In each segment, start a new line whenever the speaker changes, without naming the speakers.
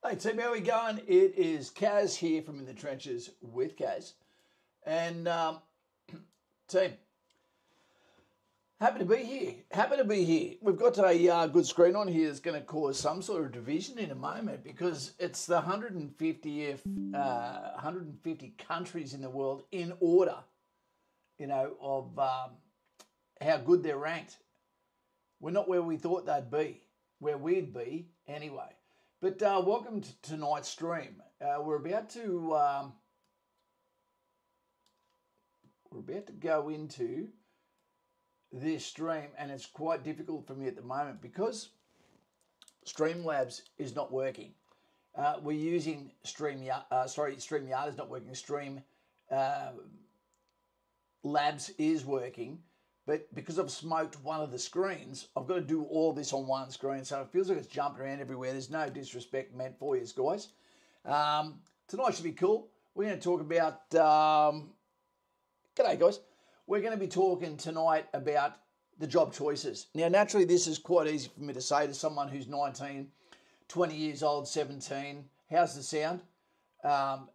Hey team, how we going? It is Kaz here from In the Trenches with Kaz. And team, happy to be here. Happy to be here. We've got a good screen on here that's going to cause some sort of division in a moment because it's the 150 countries in the world in order, of how good they're ranked. We're not where we thought they'd be, where we'd be anyway. But welcome to tonight's stream. We're about to go into this stream, and it's quite difficult for me at the moment because Streamlabs is not working. We're using StreamYard. StreamYard is not working. Labs is working. But because I've smoked one of the screens, I've got to do all this on one screen. So it feels like it's jumping around everywhere. There's no disrespect meant for you guys. Tonight should be cool. We're going to talk about... G'day, guys. We're going to be talking tonight about the job choices. Now, naturally, this is quite easy for me to say to someone who's 19, 20 years old, 17. How's the sound?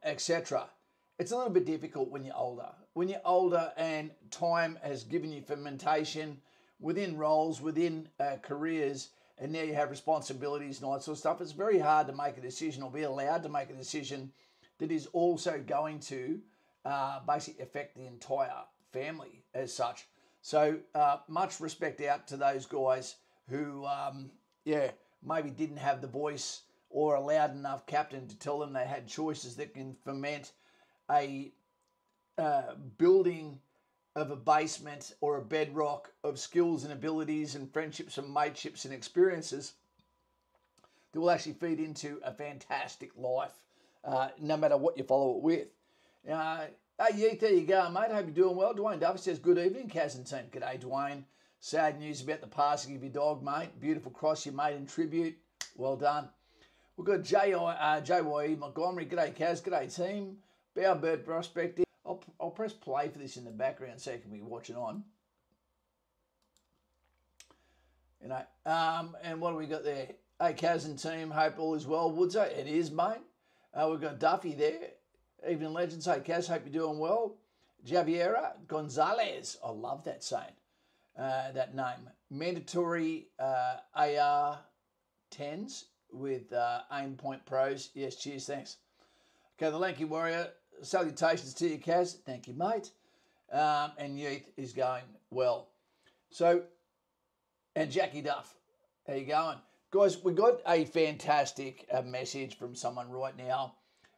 Etc. It's a little bit difficult when you're older. When you're older and time has given you fermentation within roles, within careers, and now you have responsibilities and all that sort of stuff, it's very hard to make a decision or be allowed to make a decision that is also going to basically affect the entire family as such. So much respect out to those guys who, maybe didn't have the voice or a loud enough captain to tell them they had choices that can ferment a building of a basement or a bedrock of skills and abilities and friendships and mateships and experiences that will actually feed into a fantastic life, no matter what you follow it with. Hey, Yeet, there you go, mate. Hope you're doing well. Dwayne Duffy says, good evening, Kaz and team. G'day, Dwayne. Sad news about the passing of your dog, mate. Beautiful cross you made in tribute. Well done. We've got JYE Montgomery. G'day, Kaz. G'day, team. Bowerbird Prospecting. I'll press play for this in the background so you can be watching on. And what do we got there? Hey, Kaz and team, hope all is well. Woodso, it is, mate. We've got Duffy there. Evening Legends. Hey, Kaz, hope you're doing well. Javiera Gonzalez. I love that saying, that name. Mandatory AR 10s with Aim Point Pros. Yes, cheers, thanks. Okay, the Lanky Warrior. Salutations to you, Kaz. Thank you, mate. And Youth is going well. So, and Jackie Duff, how you going? Guys, we got a fantastic message from someone right now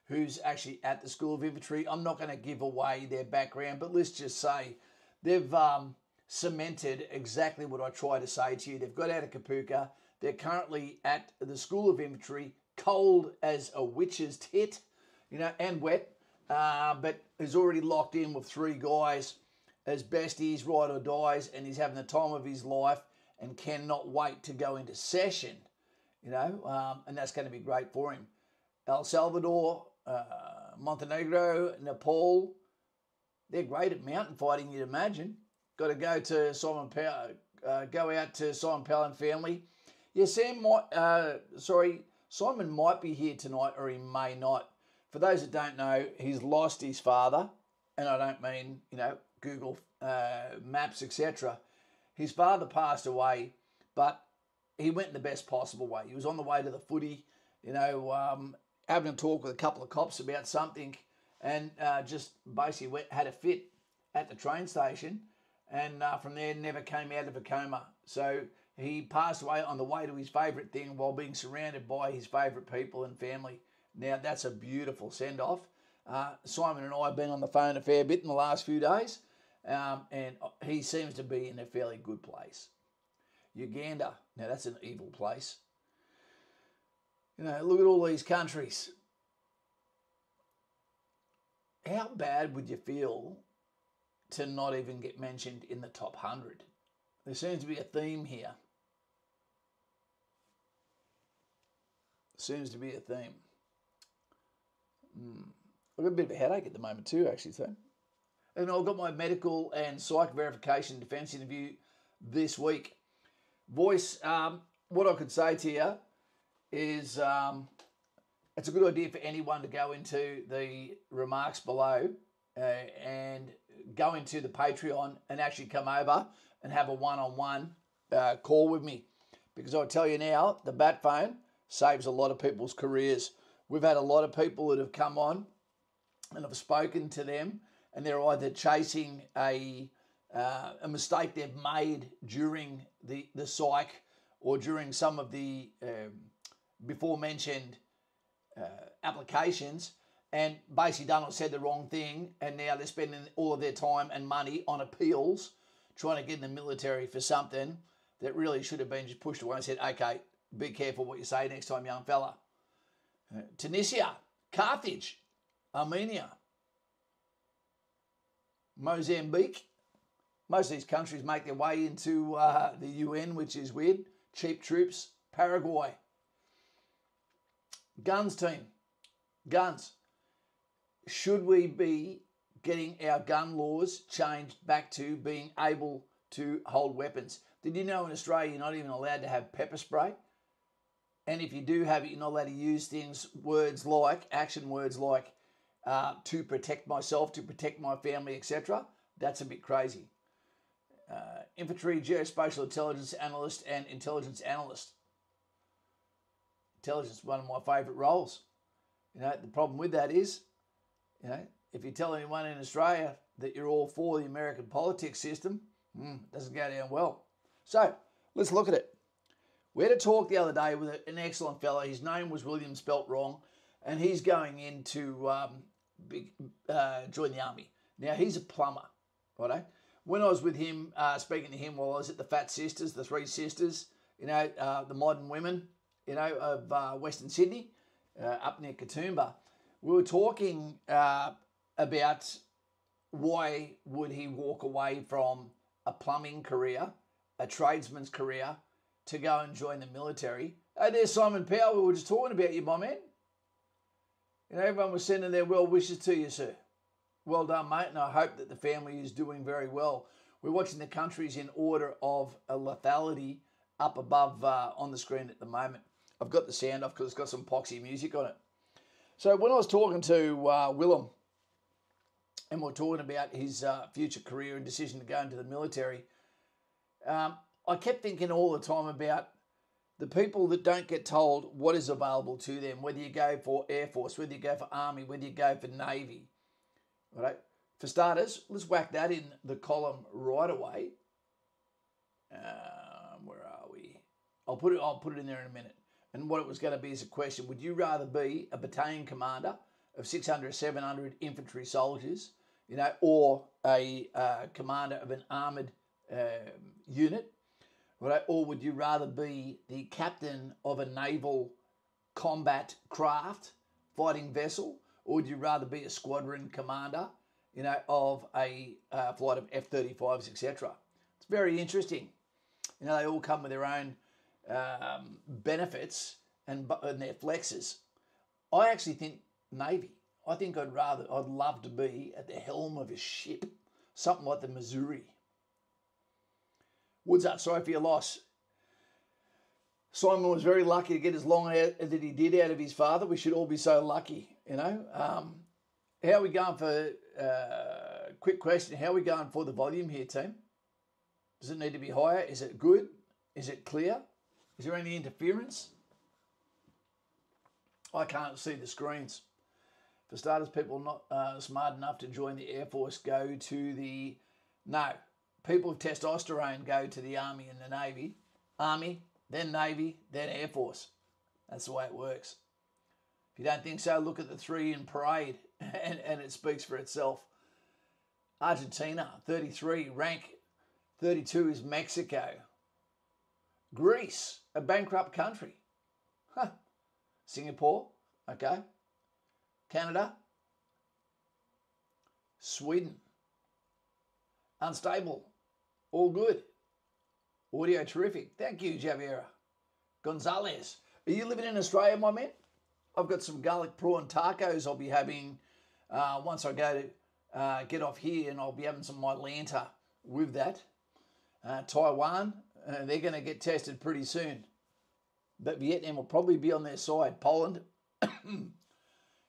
who's actually at the School of Infantry. I'm not going to give away their background, but let's just say they've cemented exactly what I try to say to you. They've got out of Kapuka. They're currently at the School of Infantry, cold as a witch's tit, and wet. But he's already locked in with 3 guys as besties, ride or dies, and he's having the time of his life and cannot wait to go into session, and that's going to be great for him. El Salvador, Montenegro, Nepal, they're great at mountain fighting, you'd imagine. Got to go to Simon Powell, go out to Simon Powell and family. Yeah, Simon might be here tonight or he may not. For those that don't know, he's lost his father, and I don't mean, Google Maps, etc. His father passed away, but he went in the best possible way. He was on the way to the footy, having a talk with a couple of cops about something, and just basically had a fit at the train station, and from there never came out of a coma. So he passed away on the way to his favourite thing while being surrounded by his favourite people and family. Now, that's a beautiful send-off. Simon and I have been on the phone a fair bit in the last few days, and he seems to be in a fairly good place. Uganda, now that's an evil place. Look at all these countries. How bad would you feel to not even get mentioned in the top 100? There seems to be a theme here. Seems to be a theme. I've got a bit of a headache at the moment too, actually. So, and I've got my medical and psych verification defence interview this week. Voice, what I could say to you is it's a good idea for anyone to go into the remarks below and go into the Patreon and actually come over and have a one-on-one call with me. Because I'll tell you now, the bat phone saves a lot of people's careers. We've had a lot of people that have come on and I've spoken to them, and they're either chasing a mistake they've made during the psych or during some of the before mentioned applications, and basically done or said the wrong thing, and now they're spending all of their time and money on appeals trying to get in the military for something that really should have been just pushed away and said, okay, be careful what you say next time, young fella. Tunisia, Carthage, Armenia, Mozambique. Most of these countries make their way into the UN, which is weird. Cheap troops. Paraguay. Guns team. Guns. Should we be getting our gun laws changed back to being able to hold weapons? Did you know in Australia you're not even allowed to have pepper spray? And if you do have it, you're not allowed to use action words like to protect myself, to protect my family, etc. That's a bit crazy. Infantry, geospatial intelligence analyst, and intelligence analyst. Intelligence is one of my favourite roles. The problem with that is, if you tell anyone in Australia that you're all for the American politics system, it doesn't go down well. So, let's look at it. We had a talk the other day with an excellent fellow. His name was William, spelt wrong, and he's going in to join the army. Now, he's a plumber, righto? When I was with him, speaking to him while I was at the Fat Sisters, the Three Sisters, the modern women, of Western Sydney, up near Katoomba, we were talking about why would he walk away from a plumbing career, a tradesman's career, to go and join the military. Hey, there's Simon Powell. We were just talking about you, my man. Everyone was sending their well wishes to you, sir. Well done, mate, and I hope that the family is doing very well. We're watching the countries in order of lethality up above on the screen at the moment. I've got the sound off because it's got some poxy music on it. So when I was talking to Willem, and we're talking about his future career and decision to go into the military, I kept thinking all the time about the people that don't get told what is available to them, whether you go for Air Force, whether you go for Army, whether you go for Navy. Right? For starters, let's whack that in the column right away. Where are we? I'll put it in there in a minute. And what it was going to be is a question: would you rather be a battalion commander of 600 or 700 infantry soldiers, or a commander of an armoured unit, right? Or would you rather be the captain of a naval combat craft fighting vessel? Or would you rather be a squadron commander, of a flight of F-35s, etc.? It's very interesting. They all come with their own benefits and their flexes. I actually think Navy. I think I'd love to be at the helm of a ship, something like the Missouri. Woodsart, sorry for your loss. Simon was very lucky to get as long that he did out of his father. We should all be so lucky, How are we going for, quick question, how are we going for the volume here, team? Does it need to be higher? Is it good? Is it clear? Is there any interference? I can't see the screens. For starters, people not smart enough to join the Air Force go to the... No. People with testosterone go to the Army and the Navy. Army, then Navy, then Air Force. That's the way it works. If you don't think so, look at the 3 in parade and it speaks for itself. Argentina, 33. Rank 32 is Mexico. Greece, a bankrupt country. Huh. Singapore, okay. Canada. Sweden. Unstable. All good. Audio terrific. Thank you, Javiera. Gonzalez. Are you living in Australia, my man? I've got some garlic prawn tacos I'll be having once I go to get off here, and I'll be having some Mylanta with that. Taiwan, they're going to get tested pretty soon. But Vietnam will probably be on their side. Poland,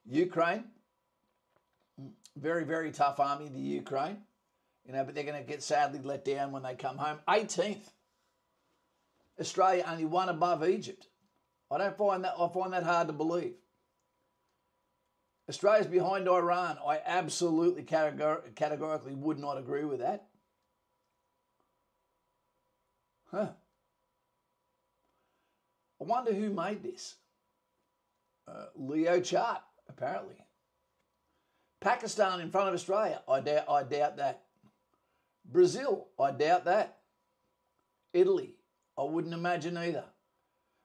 Ukraine, very, very tough army, the Ukraine. But they're going to get sadly let down when they come home. 18th. Australia only one above Egypt. I find that hard to believe. Australia's behind Iran. I absolutely categorically would not agree with that. I wonder who made this. Leo Chart, apparently. Pakistan in front of Australia. I doubt that. Brazil, I doubt that. Italy, I wouldn't imagine either.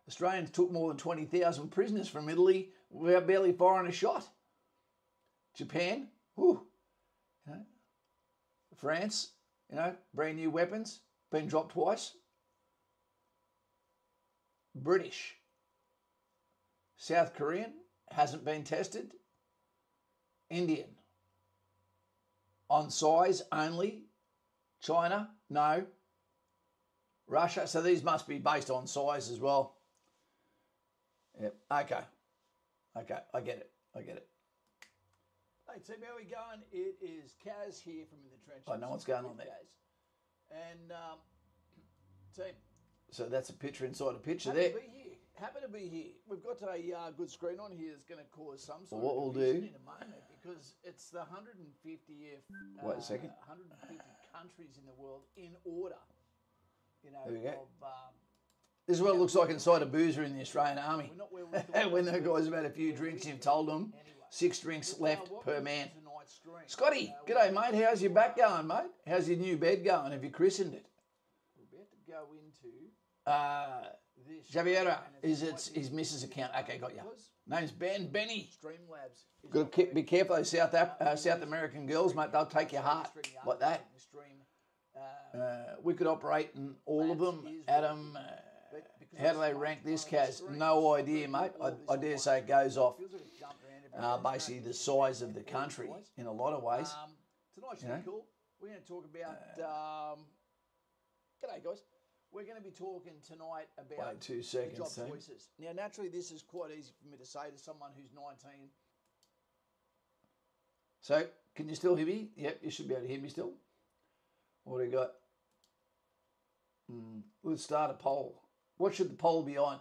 Australians took more than 20,000 prisoners from Italy without barely firing a shot. Japan, France, brand new weapons, been dropped twice. British, South Korean, hasn't been tested. Indian, on size only. China, no. Russia, so these must be based on size as well. Yep, okay, I get it. Hey, team, how are we going? It is Kaz here from In the Trenches. I know what's going on there. Kaz. And, team. So that's a picture inside a picture there. Happy to be here. We've got a good screen on here that's going to cause some sort of division in a moment because it's the 150th. Wait a second. 150 countries in the world in order. There we go. This is what it looks like inside a boozer in the Australian Army. When the guys have had a few drinks, you've told them 6 drinks left per man. Scotty, g'day mate. How's your back going, mate? How's your new bed going? Have you christened it? We're about to go into Javiera is his missus' account. Okay, got you. Name's Benny. Got to be careful those South American girls, mate. They'll take your heart like that. We could operate in all of them. Adam, how do they rank this, Kaz? No idea, mate. I dare say it goes off basically the size of the country in a lot of ways. Tonight's should be cool. We're going to talk about... G'day, guys. We're going to be talking tonight about 2 seconds, job choices. Now, naturally, this is quite easy for me to say to someone who's 19. So, can you still hear me? Yep, you should be able to hear me still. What do we got? Let's start a poll. What should the poll be on?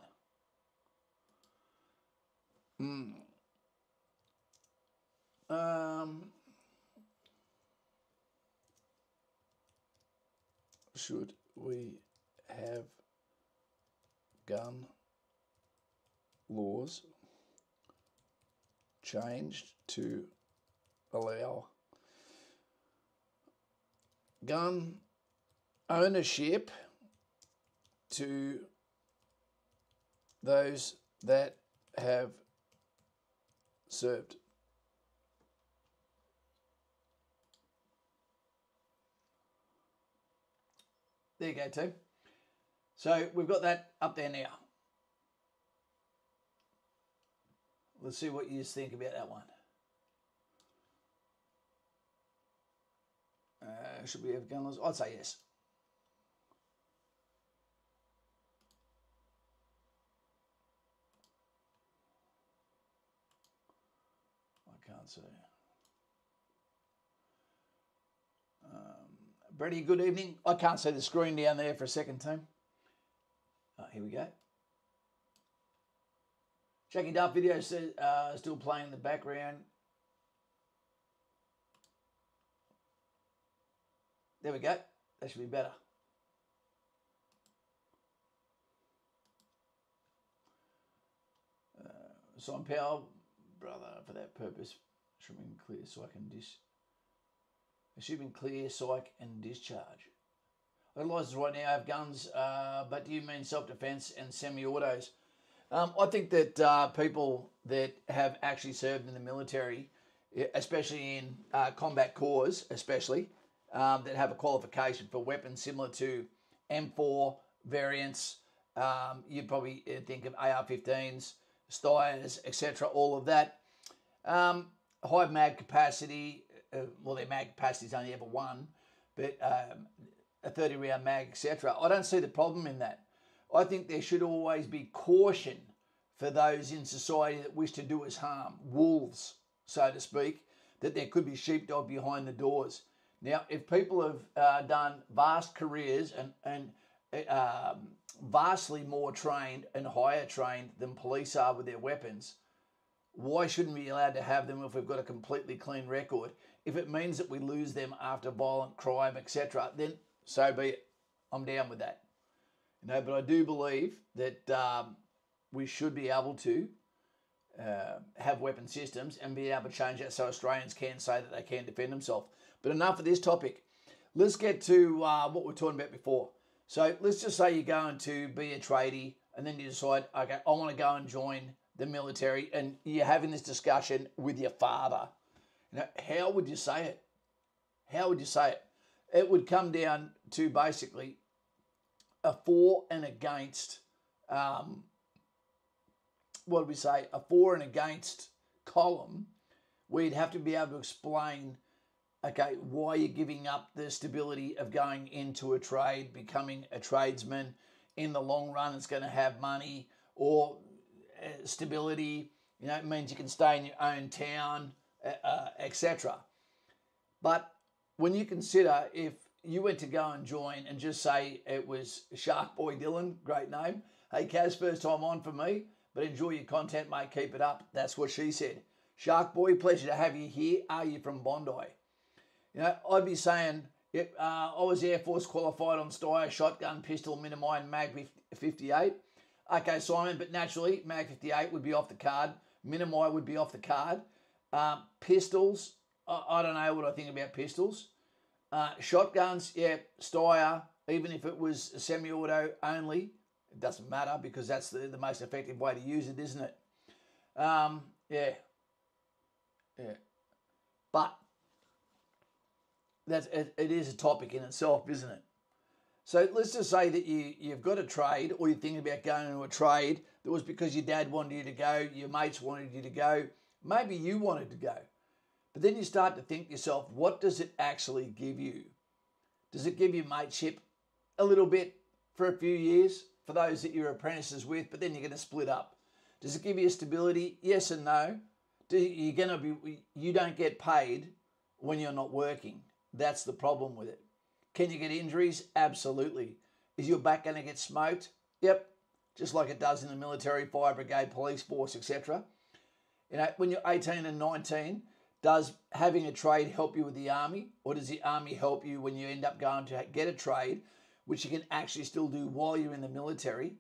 Should we have gun laws changed to allow gun ownership to those that have served? There you go, team. So we've got that up there now. Let's see what you think about that one. Should we have gun laws? I'd say yes. I can't see. Brady, good evening. I can't see the screen down there for a second, team. Here we go. Jackie Duff video says still playing in the background. There we go. That should be better. Simon Powell, brother, for that purpose, should be clear so I can assuming clear psych and discharge. I realise right now I have guns, but do you mean self-defence and semi-autos? I think that people that have actually served in the military, especially in combat corps, especially, that have a qualification for weapons similar to M4 variants, you'd probably think of AR-15s, Steyrs, etc., all of that. High mag capacity, well, their mag capacity is only ever one, but a 30-round mag, etc. I don't see the problem in that. I think there should always be caution for those in society that wish to do us harm, wolves, so to speak, that there could be sheepdog behind the doors. Now, if people have done vast careers and vastly more trained and higher trained than police are with their weapons, why shouldn't we be allowed to have them if we've got a completely clean record? If it means that we lose them after violent crime, etc., then so be it. I'm down with that. But I do believe that we should be able to have weapon systems and be able to change that so Australians can say that they can defend themselves. But enough of this topic. Let's get to what we were talking about before. So let's just say you're going to be a tradie and then you decide, okay, I want to go and join the military, and you're having this discussion with your father. How would you say it? How would you say it? It would come down to basically a for and against, a for and against column where you'd have to be able to explain, okay, why you're giving up the stability of going into a trade, becoming a tradesman. In the long run, it's going to have money or stability. It means you can stay in your own town, etc. But when you consider if you went to go and join and just say it was Shark Boy Dylan, great name. Hey, Kaz, first time on for me, but enjoy your content, mate. Keep it up. That's what she said. Shark Boy, pleasure to have you here. Are you from Bondi? I'd be saying, yep, I was Air Force qualified on Steyr, shotgun, pistol, Minimi, and Mag 58. Okay, Simon, but naturally, Mag 58 would be off the card. Minimi would be off the card. Pistols, I don't know what I think about pistols. Shotguns, yeah, Steyr, even if it was semi-auto only, it doesn't matter because that's the most effective way to use it, isn't it? Yeah. But it is a topic in itself, isn't it? So let's just say that you've got a trade, or you're thinking about going into a trade that was because your dad wanted you to go, your mates wanted you to go, maybe you wanted to go. But then you start to think to yourself, what does it actually give you? Does it give you mateship a little bit for a few years for those that you're apprentices with, but then you're going to split up? Does it give you stability? Yes and no. You don't get paid when you're not working. That's the problem with it. Can you get injuries? Absolutely. Is your back going to get smoked? Yep. Just like it does in the military, fire brigade, police force, etc. When you're 18 and 19, does having a trade help you with the army? Or does the army help you when you end up going to get a trade, which you can actually still do while you're in the military,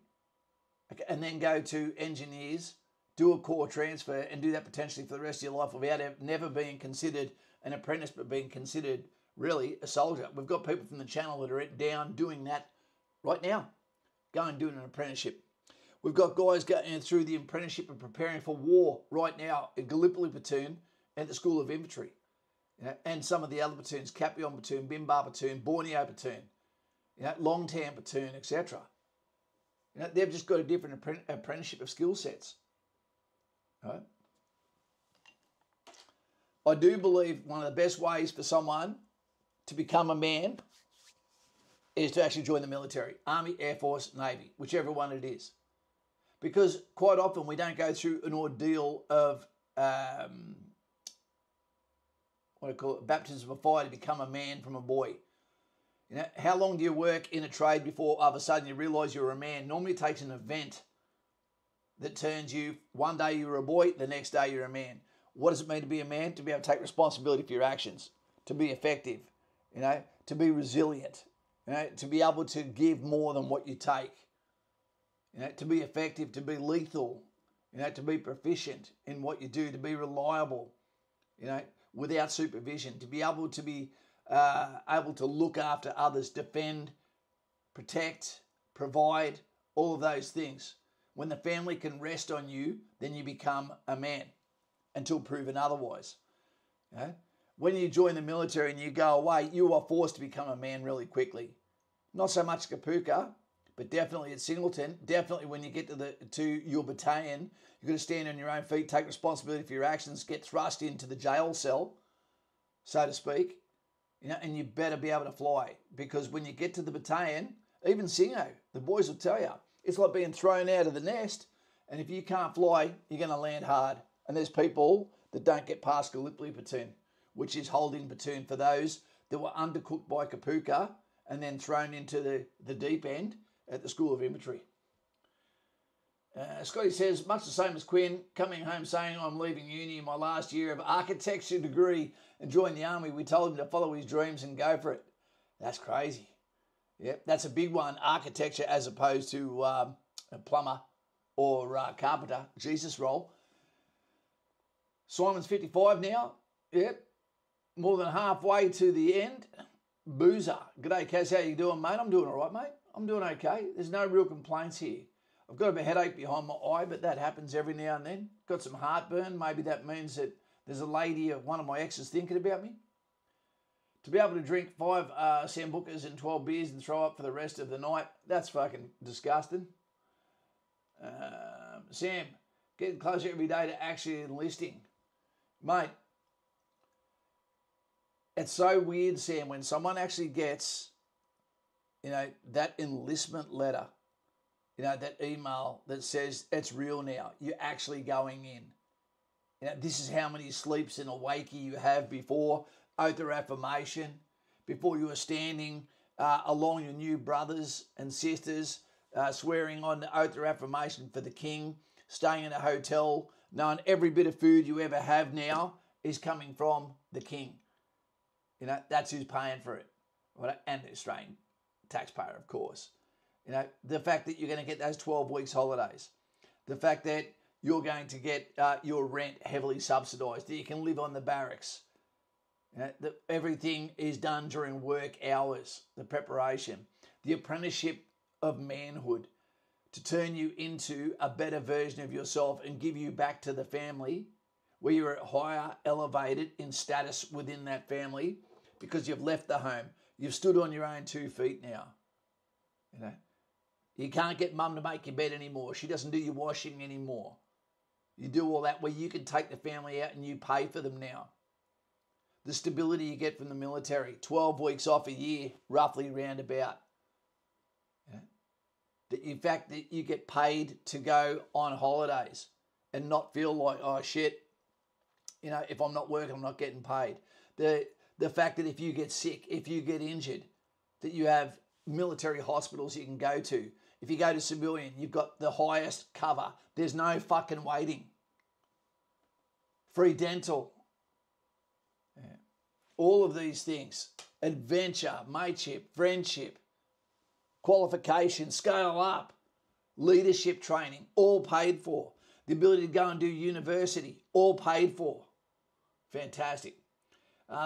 and then go to engineers, do a core transfer, and do that potentially for the rest of your life without never being considered an apprentice, but being considered really a soldier? We've got people from the channel that are down doing that right now, going doing an apprenticeship. We've got guys going through the apprenticeship and preparing for war right now in Gallipoli Platoon and the School of Infantry, and some of the other platoons, Capion Platoon, Bimbar Platoon, Borneo Platoon, Longtan Platoon, etc. They've just got a different apprenticeship of skill sets. Right? I do believe one of the best ways for someone to become a man is to actually join the military, Army, Air Force, Navy, whichever one it is. Because quite often we don't go through an ordeal of baptism of fire to become a man from a boy. How long do you work in a trade before all of a sudden you realise you're a man? Normally it takes an event that turns you, one day you're a boy, the next day you're a man. What does it mean to be a man? To be able to take responsibility for your actions, to be effective, to be resilient, to be able to give more than what you take, to be effective, to be lethal, to be proficient in what you do, to be reliable, without supervision, to be able to look after others, defend, protect, provide, all of those things. When the family can rest on you, then you become a man until proven otherwise. When you join the military and you go away, you are forced to become a man really quickly. Not so much Kapooka, but definitely at Singleton. Definitely when you get to your battalion, you've got to stand on your own feet, take responsibility for your actions, get thrust into the jail cell, so to speak, and you better be able to fly. Because when you get to the battalion, even Singo, the boys will tell you, it's like being thrown out of the nest And if you can't fly, you're going to land hard. And there's people that don't get past Gallipoli platoon, which is holding platoon for those that were undercooked by Kapuka and then thrown into the deep end at the School of Infantry. Scotty says, much the same as Quinn, coming home saying I'm leaving uni in my last year of architecture degree and join the army. We told him to follow his dreams and go for it. That's crazy. Yep, that's a big one, architecture as opposed to a plumber or carpenter, Jesus roll. Simon's 55 now. Yep, more than halfway to the end. Boozer. G'day, Kaz. How you doing, mate? I'm doing all right, mate. I'm doing okay. There's no real complaints here. I've got a bit of headache behind my eye, but that happens every now and then. Got some heartburn. Maybe that means that there's a lady, one of my exes, thinking about me. To be able to drink 5 Sambucas and 12 beers and throw up for the rest of the night, that's fucking disgusting. Sam, getting closer every day to actually enlisting. Mate, it's so weird, Sam, when someone actually gets, that enlistment letter, that email that says it's real now. You're actually going in. This is how many sleeps in a wakey you have before oath of affirmation, before you are standing along your new brothers and sisters, swearing on the oath of affirmation for the king, staying in a hotel, knowing every bit of food you ever have now is coming from the king. That's who's paying for it. And the Australian taxpayer, of course. The fact that you're going to get those 12 weeks holidays, the fact that you're going to get your rent heavily subsidised, that you can live on the barracks, that everything is done during work hours, the preparation, the apprenticeship of manhood to turn you into a better version of yourself and give you back to the family where you're higher elevated in status within that family because you've left the home. You've stood on your own 2 feet now. You can't get mum to make your bed anymore. She doesn't do your washing anymore. You do all that where you can take the family out and you pay for them now. The stability you get from the military, 12 weeks off a year, roughly roundabout. The fact that you get paid to go on holidays and not feel like, oh shit, if I'm not working, I'm not getting paid. The fact that if you get sick, if you get injured, that you have military hospitals you can go to. If you go to civilian, you've got the highest cover. There's no fucking waiting. Free dental. Yeah. All of these things. Adventure, mateship, friendship, qualification, scale up, leadership training, all paid for. The ability to go and do university, all paid for. Fantastic.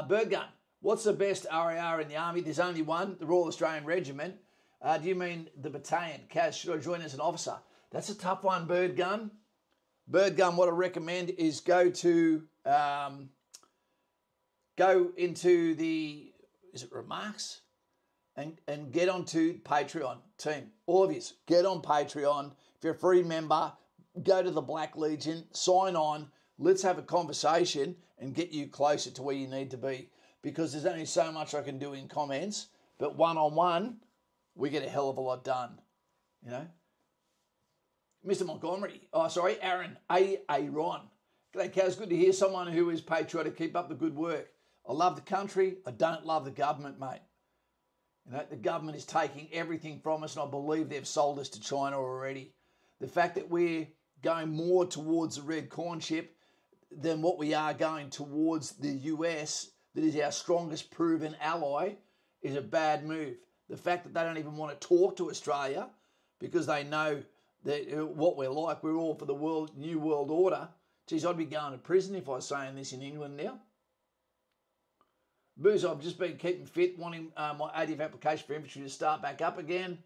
Bird gun. What's the best RAR in the Army? There's only one, the Royal Australian Regiment. Do you mean the battalion? Kaz, should I join as an officer? That's a tough one, Bird gun. Bird gun, what I recommend is go into the, is it remarks? And get onto Patreon, team. All of you, get on Patreon. If you're a free member, go to the Black Legion, sign on. Let's have a conversation and get you closer to where you need to be. Because there's only so much I can do in comments, but one-on-one, we get a hell of a lot done, Mr. Montgomery, Aaron, Ron. G'day, Kaz, good to hear someone who is patriotic. Keep up the good work. I love the country. I don't love the government, mate. The government is taking everything from us, and I believe they've sold us to China already. The fact that we're going more towards the red corn chip than what we are going towards the US, that is our strongest proven ally, is a bad move. The fact that they don't even want to talk to Australia because they know that what we're like, we're all for the new world order. Geez, I'd be going to prison if I was saying this in England now. Booze, I've just been keeping fit, wanting my 80th application for infantry to start back up again.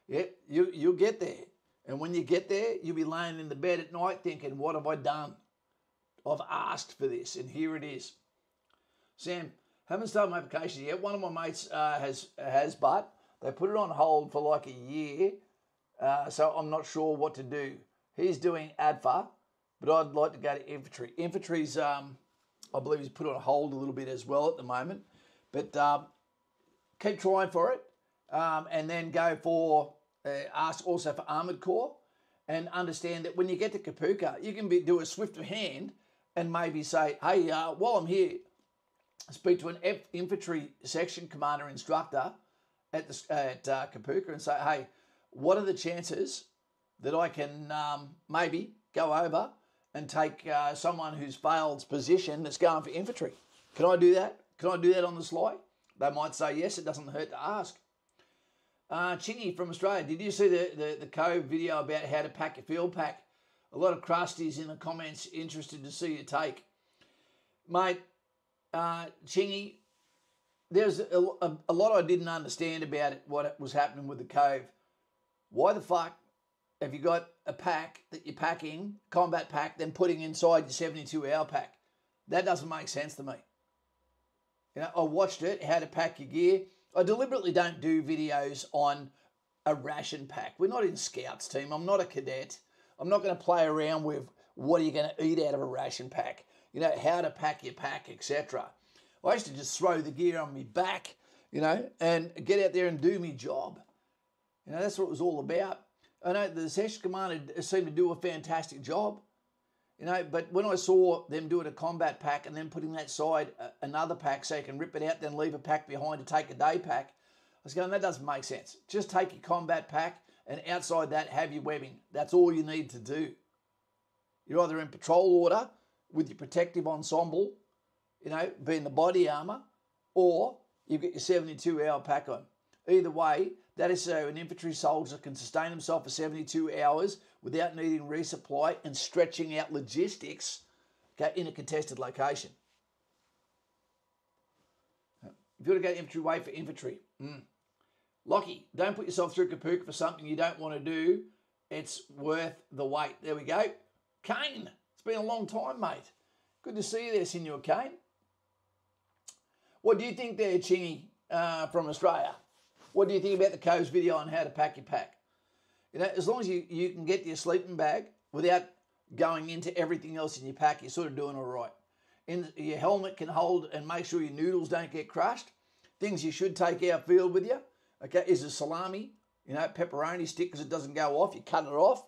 Yeah, you'll get there. And when you get there, you'll be laying in the bed at night thinking, what have I done? I've asked for this, and here it is. Sam, haven't started my application yet. One of my mates has, but they put it on hold for like a year, so I'm not sure what to do. He's doing ADFA, but I'd like to go to infantry. Infantry's, I believe, he's put on hold a little bit as well at the moment, but keep trying for it, and then go for ask also for Armoured Corps, and understand that when you get to Kapuka, you can do a swift of hand and maybe say, hey, while I'm here, speak to an infantry section commander instructor at Kapuka and say, hey, what are the chances that I can maybe go over and take someone who's failed's position that's going for infantry? Can I do that? Can I do that on the sly? They might say yes, it doesn't hurt to ask. Chingy from Australia, did you see the Cove video about how to pack your field pack? A lot of crusties in the comments interested to see your take. Mate, Chingy, there's a lot I didn't understand about it, what was happening with the Cove. Why the fuck have you got a pack that you're packing, combat pack, then putting inside your 72-hour pack? That doesn't make sense to me. You know, I watched it, how to pack your gear. I deliberately don't do videos on a ration pack. We're not in Scouts team. I'm not a cadet. I'm not going to play around with what are you going to eat out of a ration pack. You know, how to pack your pack, etc. I used to just throw the gear on my back, you know, and get out there and do my job. You know, that's what it was all about. I know the section commander seemed to do a fantastic job, you know, but when I saw them doing a combat pack and then putting that side another pack so you can rip it out, then leave a pack behind to take a day pack, I was going, that doesn't make sense. Just take your combat pack and outside that have your webbing. That's all you need to do. You're either in patrol order with your protective ensemble, you know, being the body armour, or you've got your 72-hour pack on. Either way, that is so an infantry soldier can sustain himself for 72 hours without needing resupply and stretching out logistics, okay, in a contested location. If you want to go infantry, wait for infantry. Lockie, don't put yourself through Kapuka for something you don't want to do. It's worth the wait. There we go. Kane, it's been a long time, mate. Good to see you there, Senor Kane. What do you think there, Chingy, from Australia? What do you think about the Cove's video on how to pack your pack? You know, as long as you can get to your sleeping bag without going into everything else in your pack, you're sort of doing all right. Your helmet can hold and make sure your noodles don't get crushed. Things you should take out field with you, okay, is a salami, you know, pepperoni stick because it doesn't go off. You cut it off.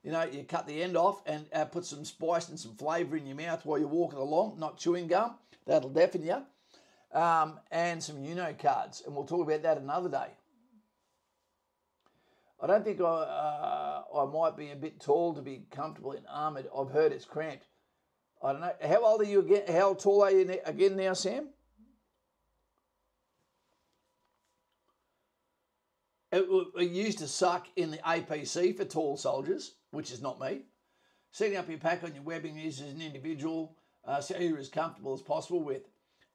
You know, you cut the end off and put some spice and some flavour in your mouth while you're walking along, not chewing gum. That'll deafen you. And some Uno cards, and we'll talk about that another day. I don't think I might be a bit tall to be comfortable in armoured. I've heard it's cramped. I don't know. How old are you again? How tall are you again now, Sam? It used to suck in the APC for tall soldiers, which is not me. Setting up your pack on your webbing is as an individual, so you're as comfortable as possible with.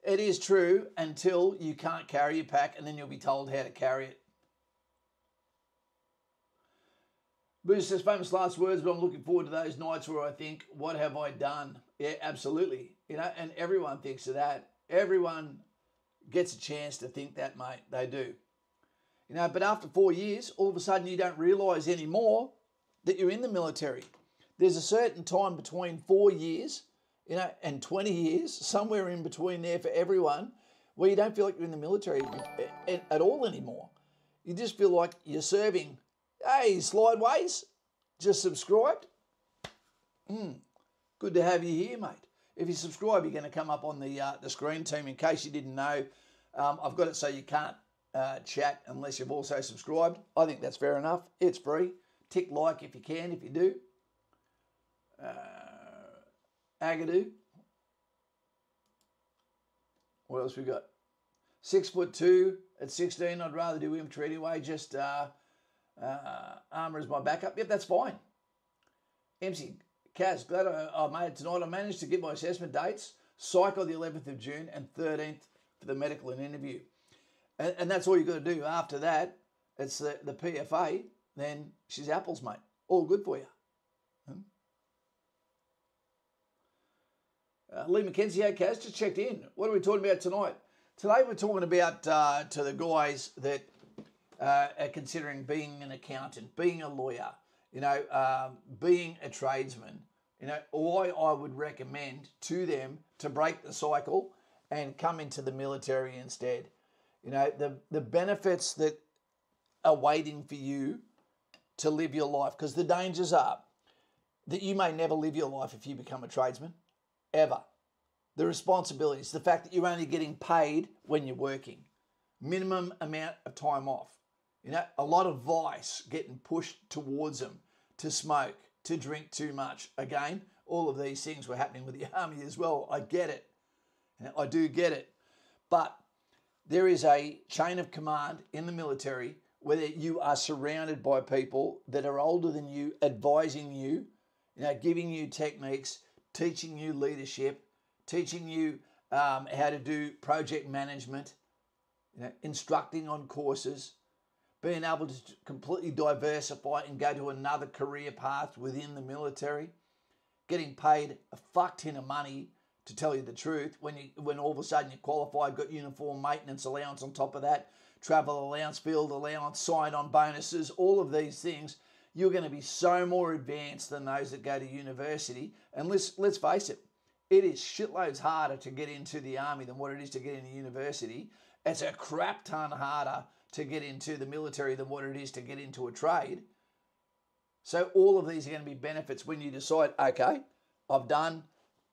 It is true until you can't carry your pack and then you'll be told how to carry it. Bruce says, famous last words, but I'm looking forward to those nights where I think, what have I done? Yeah, absolutely. You know, and everyone thinks of that. Everyone gets a chance to think that, mate. They do. You know, but after 4 years, all of a sudden you don't realise anymore that you're in the military. There's a certain time between 4 years, you know, and 20 years, somewhere in between there for everyone, where you don't feel like you're in the military at all anymore. You just feel like you're serving. Hey, Slideways, just subscribed. Good to have you here, mate. If you subscribe, you're going to come up on the screen, team. In case you didn't know, I've got it so you can't chat unless you've also subscribed. I think that's fair enough. It's free. Tick like if you can, if you do. Agadoo. What else we got? 6'2" at 16. I'd rather do infantry anyway. Just armour as my backup. Yep, that's fine. MC Kaz, glad I made it tonight. I managed to get my assessment dates. Psych on the 11th of June and 13th for the medical and interview. And that's all you've got to do. After that, it's the PFA. Then she's apples, mate. All good for you. Lee McKenzie, hey Kaz, just checked in. What are we talking about tonight? Today we're talking about to the guys that are considering being an accountant, being a lawyer, you know, being a tradesman. You know, why I would recommend to them to break the cycle and come into the military instead. You know, the benefits that are waiting for you to live your life, because the dangers are that you may never live your life if you become a tradesman, ever. The responsibilities, the fact that you're only getting paid when you're working, minimum amount of time off. You know, a lot of vice getting pushed towards them, to smoke, to drink too much. Again, all of these things were happening with the army as well. I get it. I do get it. But there is a chain of command in the military where you are surrounded by people that are older than you, advising you, giving you techniques, teaching you leadership, teaching you how to do project management, instructing on courses, being able to completely diversify and go to another career path within the military, getting paid a fuck ton of money, to tell you the truth, when all of a sudden you qualify, got uniform maintenance allowance on top of that, travel allowance, field allowance, sign-on bonuses, all of these things, you're going to be so more advanced than those that go to university. And let's face it, it is shitloads harder to get into the army than what it is to get into university. It's a crap ton harder to get into the military than what it is to get into a trade. So all of these are going to be benefits when you decide, okay, I've done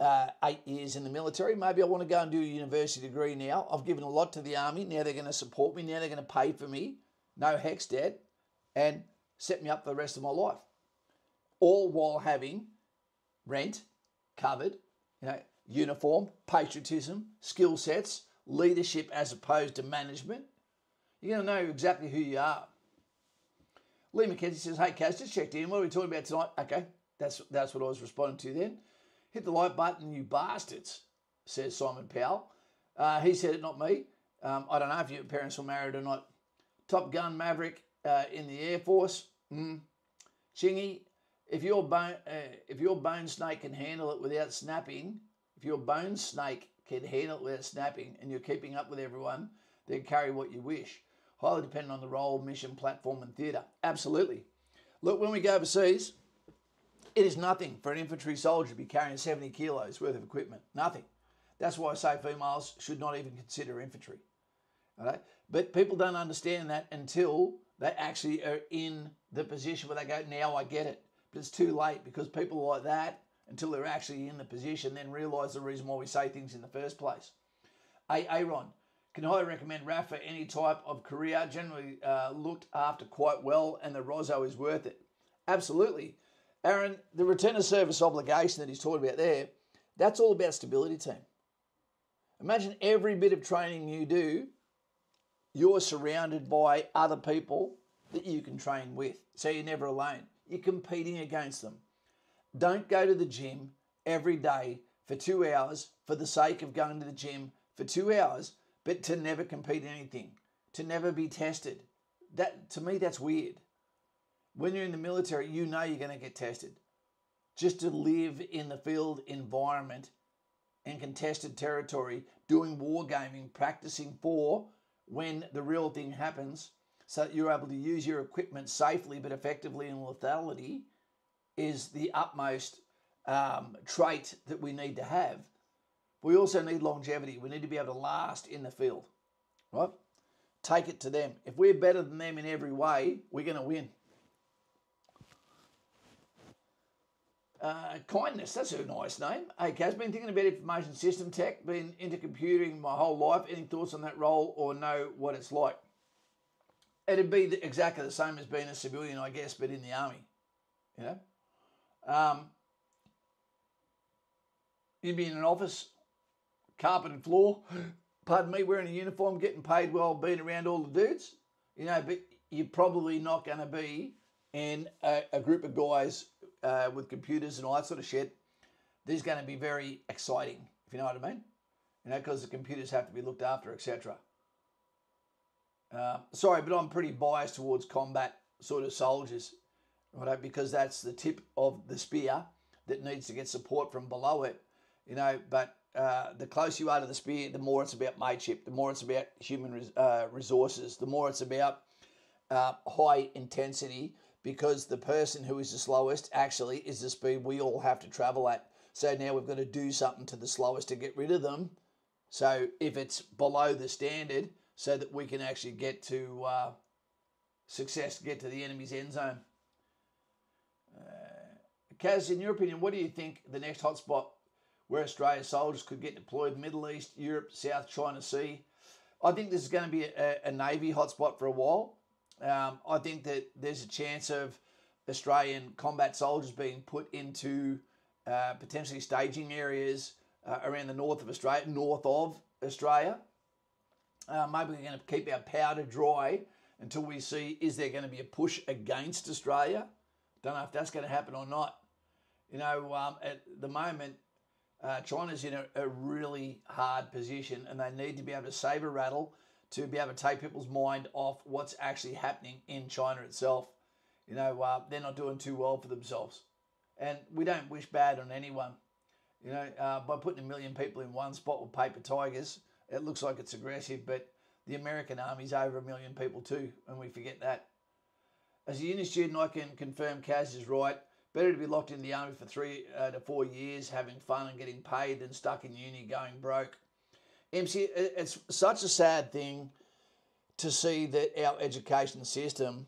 8 years in the military. Maybe I want to go and do a university degree now. I've given a lot to the army. Now they're going to support me. Now they're going to pay for me. No hex, Dad. And set me up for the rest of my life. All while having rent covered, uniform, patriotism, skill sets, leadership as opposed to management. You're going to know exactly who you are. Lee McKenzie says, hey, Kaz, just checked in. What are we talking about tonight? Okay, that's what I was responding to then. Hit the like button, you bastards, says Simon Powell. He said it, not me. I don't know if your parents were married or not. Top Gun Maverick in the Air Force. Chingy, if your bone snake can handle it without snapping, and you're keeping up with everyone, then carry what you wish. Highly dependent on the role, mission, platform, and theatre. Absolutely. Look, when we go overseas, it is nothing for an infantry soldier to be carrying 70 kilos worth of equipment. Nothing. That's why I say females should not even consider infantry. Okay? But people don't understand that until they actually are in the position where they go, now I get it. But it's too late, because people like that, until they're actually in the position, then realise the reason why we say things in the first place. Aaron, can highly recommend RAF for any type of career. Generally looked after quite well, and the Rosso is worth it. Absolutely. Aaron, the return of service obligation that he's talking about there, that's all about stability, team. Imagine every bit of training you do, you're surrounded by other people that you can train with. So you're never alone. You're competing against them. Don't go to the gym every day for 2 hours for the sake of going to the gym for 2 hours, but to never compete in anything, to never be tested. That, to me, that's weird. When you're in the military, you know you're going to get tested. Just to live in the field environment and contested territory, doing wargaming, practicing for when the real thing happens, so that you're able to use your equipment safely but effectively in lethality, is the utmost trait that we need to have. We also need longevity. We need to be able to last in the field, right? Take it to them. If we're better than them in every way, we're going to win. Kindness, that's a nice name. Hey, Kaz, been thinking about information system tech, been into computing my whole life. Any thoughts on that role or know what it's like? It'd be exactly the same as being a civilian, I guess, but in the army. You'd be in an office, carpeted floor, pardon me, wearing a uniform, getting paid well, being around all the dudes, but you're probably not going to be in a group of guys with computers and all that sort of shit. This is going to be very exciting, if you know what I mean. Because the computers have to be looked after, etc. Sorry, but I'm pretty biased towards combat sort of soldiers, right? Because that's the tip of the spear that needs to get support from below it, But the closer you are to the spear, the more it's about mateship, the more it's about human resources, the more it's about high intensity, because the person who is the slowest actually is the speed we all have to travel at. So now we've got to do something to the slowest to get rid of them. So if it's below the standard, so that we can actually get to success, get to the enemy's end zone. Kaz, in your opinion, what do you think the next hotspot where Australian soldiers could get deployed? Middle East, Europe, South China Sea? I think this is going to be a Navy hotspot for a while. I think that there's a chance of Australian combat soldiers being put into potentially staging areas around the north of Australia. Maybe we're going to keep our powder dry until we see, is there going to be a push against Australia? Don't know if that's going to happen or not. At the moment, China's in a really hard position, and they need to be able to saber rattle to be able to take people's mind off what's actually happening in China itself. They're not doing too well for themselves. And we don't wish bad on anyone. By putting 1 million people in one spot with paper tigers, it looks like it's aggressive, but the American army's over 1 million people too, and we forget that. As a uni student, I can confirm Kaz is right. Better to be locked in the army for 3 to 4 years, having fun and getting paid, than stuck in uni going broke. MC, it's such a sad thing to see that our education system,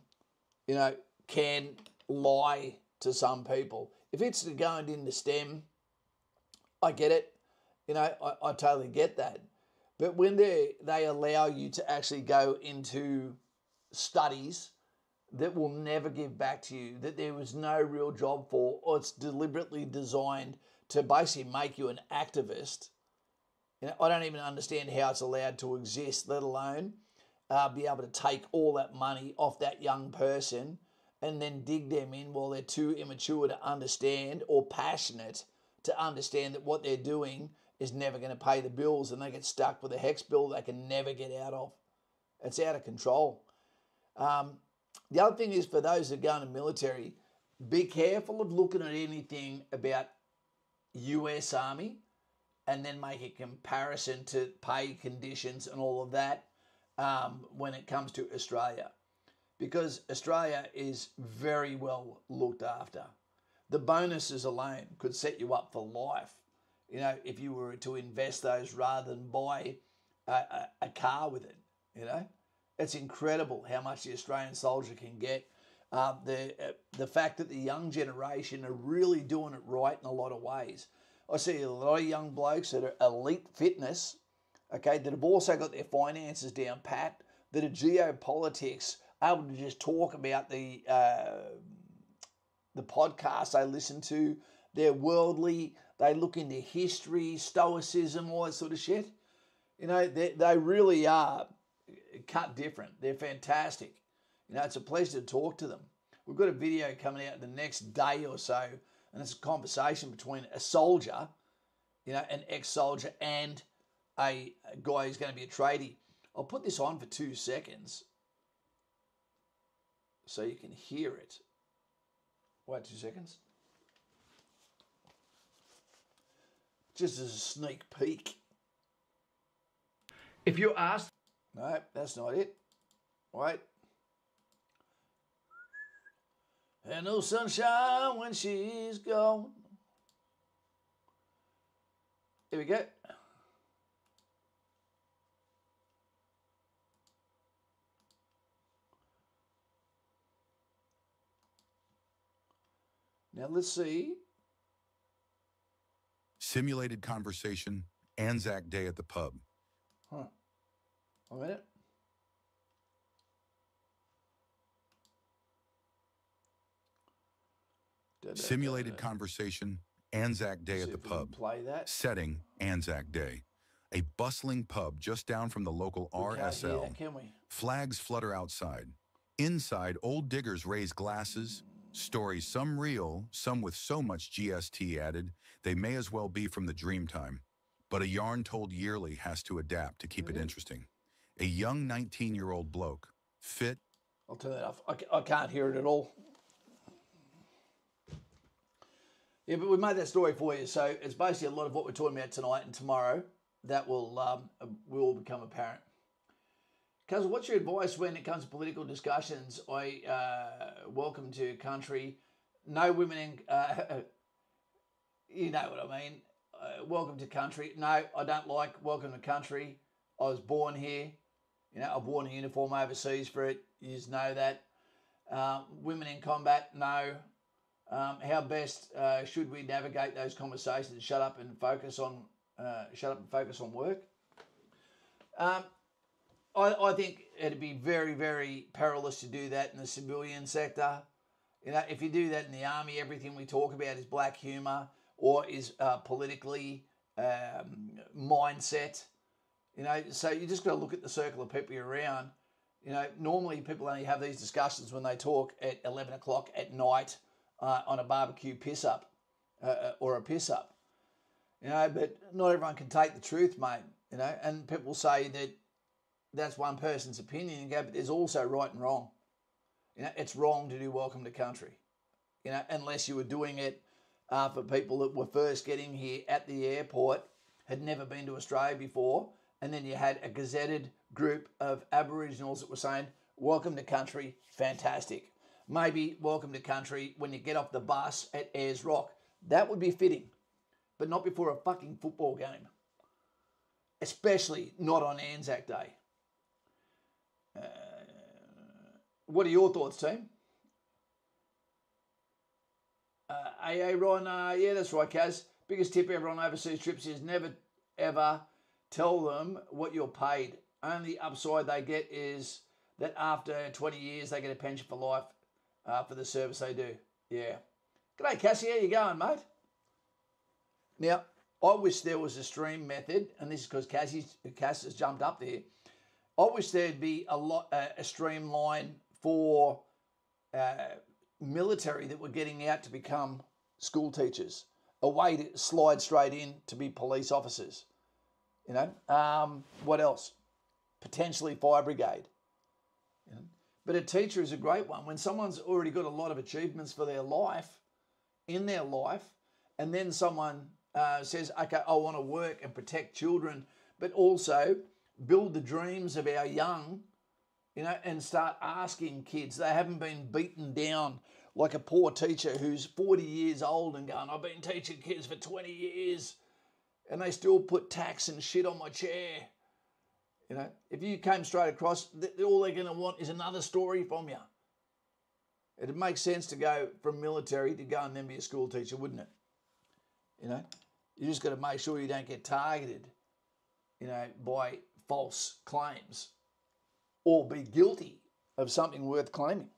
can lie to some people. If it's going into STEM, I get it. I totally get that. But when they allow you to actually go into studies that will never give back to you, that there was no real job for, or it's deliberately designed to basically make you an activist, I don't even understand how it's allowed to exist, let alone be able to take all that money off that young person and then dig them in while they're too immature to understand or passionate to understand that what they're doing is never going to pay the bills, and they get stuck with a hex bill they can never get out of. It's out of control. The other thing is, for those that go into military, be careful of looking at anything about US Army and then make a comparison to pay conditions and all of that when it comes to Australia. Because Australia is very well looked after. The bonuses alone could set you up for life, if you were to invest those rather than buy a car with it, It's incredible how much the Australian soldier can get. The fact that the young generation are really doing it right in a lot of ways. I see a lot of young blokes that are elite fitness, okay, that have also got their finances down pat, that are geopolitics, able to just talk about the podcasts they listen to. They're worldly. They look into history, stoicism, all that sort of shit. They really are cut different. They're fantastic. It's a pleasure to talk to them. We've got a video coming out the next day or so, and it's a conversation between a soldier, an ex-soldier, and a guy who's going to be a tradie. I'll put this on for 2 seconds so you can hear it. Wait 2 seconds. Just as a sneak peek. If you're asked... No, that's not it. Wait. And no sunshine when she's gone. Here we go. Now let's see.
Simulated conversation, Anzac Day at the pub.
Huh. A minute.
Simulated conversation, Anzac Day at the pub.
Play that.
Setting, Anzac Day. A bustling pub just down from the local RSL.
Can we?
Flags flutter outside. Inside, old diggers raise glasses. Stories, some real, some with so much GST added, they may as well be from the Dreamtime. But a yarn told yearly has to adapt to keep it interesting. A young 19-year-old bloke, fit.
I'll turn that off. I can't hear it at all. Yeah, but we made that story for you. So it's basically a lot of what we're talking about tonight and tomorrow that will become apparent. Cousin, what's your advice when it comes to political discussions? I welcome to country. No women in... you know what I mean. Welcome to country. No, I don't like welcome to country. I was born here. I've worn a uniform overseas for it. You just know that. Women in combat, no. How best should we navigate those conversations? Shut up and focus on work. I think it'd be very, very perilous to do that in the civilian sector. You know, if you do that in the army, everything we talk about is black humour or is politically mindset. You know, so you just got to look at the circle of people you're around. You know, normally people only have these discussions when they talk at 11 o'clock at night on a barbecue piss up or a piss up. You know, but not everyone can take the truth, mate. You know, and people say that that's one person's opinion and go, but there's also right and wrong. You know, it's wrong to do welcome to country. You know, unless you were doing it for people that were first getting here at the airport, had never been to Australia before, and then you had a gazetted group of Aboriginals that were saying, welcome to country, fantastic. Maybe welcome to country when you get off the bus at Ayers Rock. That would be fitting, but not before a fucking football game. Especially not on Anzac Day. What are your thoughts, team? AA Ron, yeah, that's right, Kaz. Biggest tip ever on overseas trips is never, ever tell them what you're paid. Only upside they get is that after 20 years they get a pension for life for the service they do. Yeah. G'day, Cassie. How you going, mate? Now, I wish there was a stream method, and this is because Cass has jumped up there. I wish there'd be a streamline for military that were getting out to become school teachers, a way to slide straight in to be police officers. You know, what else? Potentially fire brigade. You know? But a teacher is a great one. When someone's already got a lot of achievements for their life, in their life, and then someone says, okay, I want to work and protect children, but also build the dreams of our young, you know, and start asking kids. They haven't been beaten down like a poor teacher who's 40 years old and going, I've been teaching kids for 20 years and they still put tax and shit on my chair. You know, if you came straight across, all they're going to want is another story from you. It'd make sense to go from military to go and then be a school teacher, wouldn't it? You know, you just got to make sure you don't get targeted, you know, by false claims or be guilty of something worth claiming.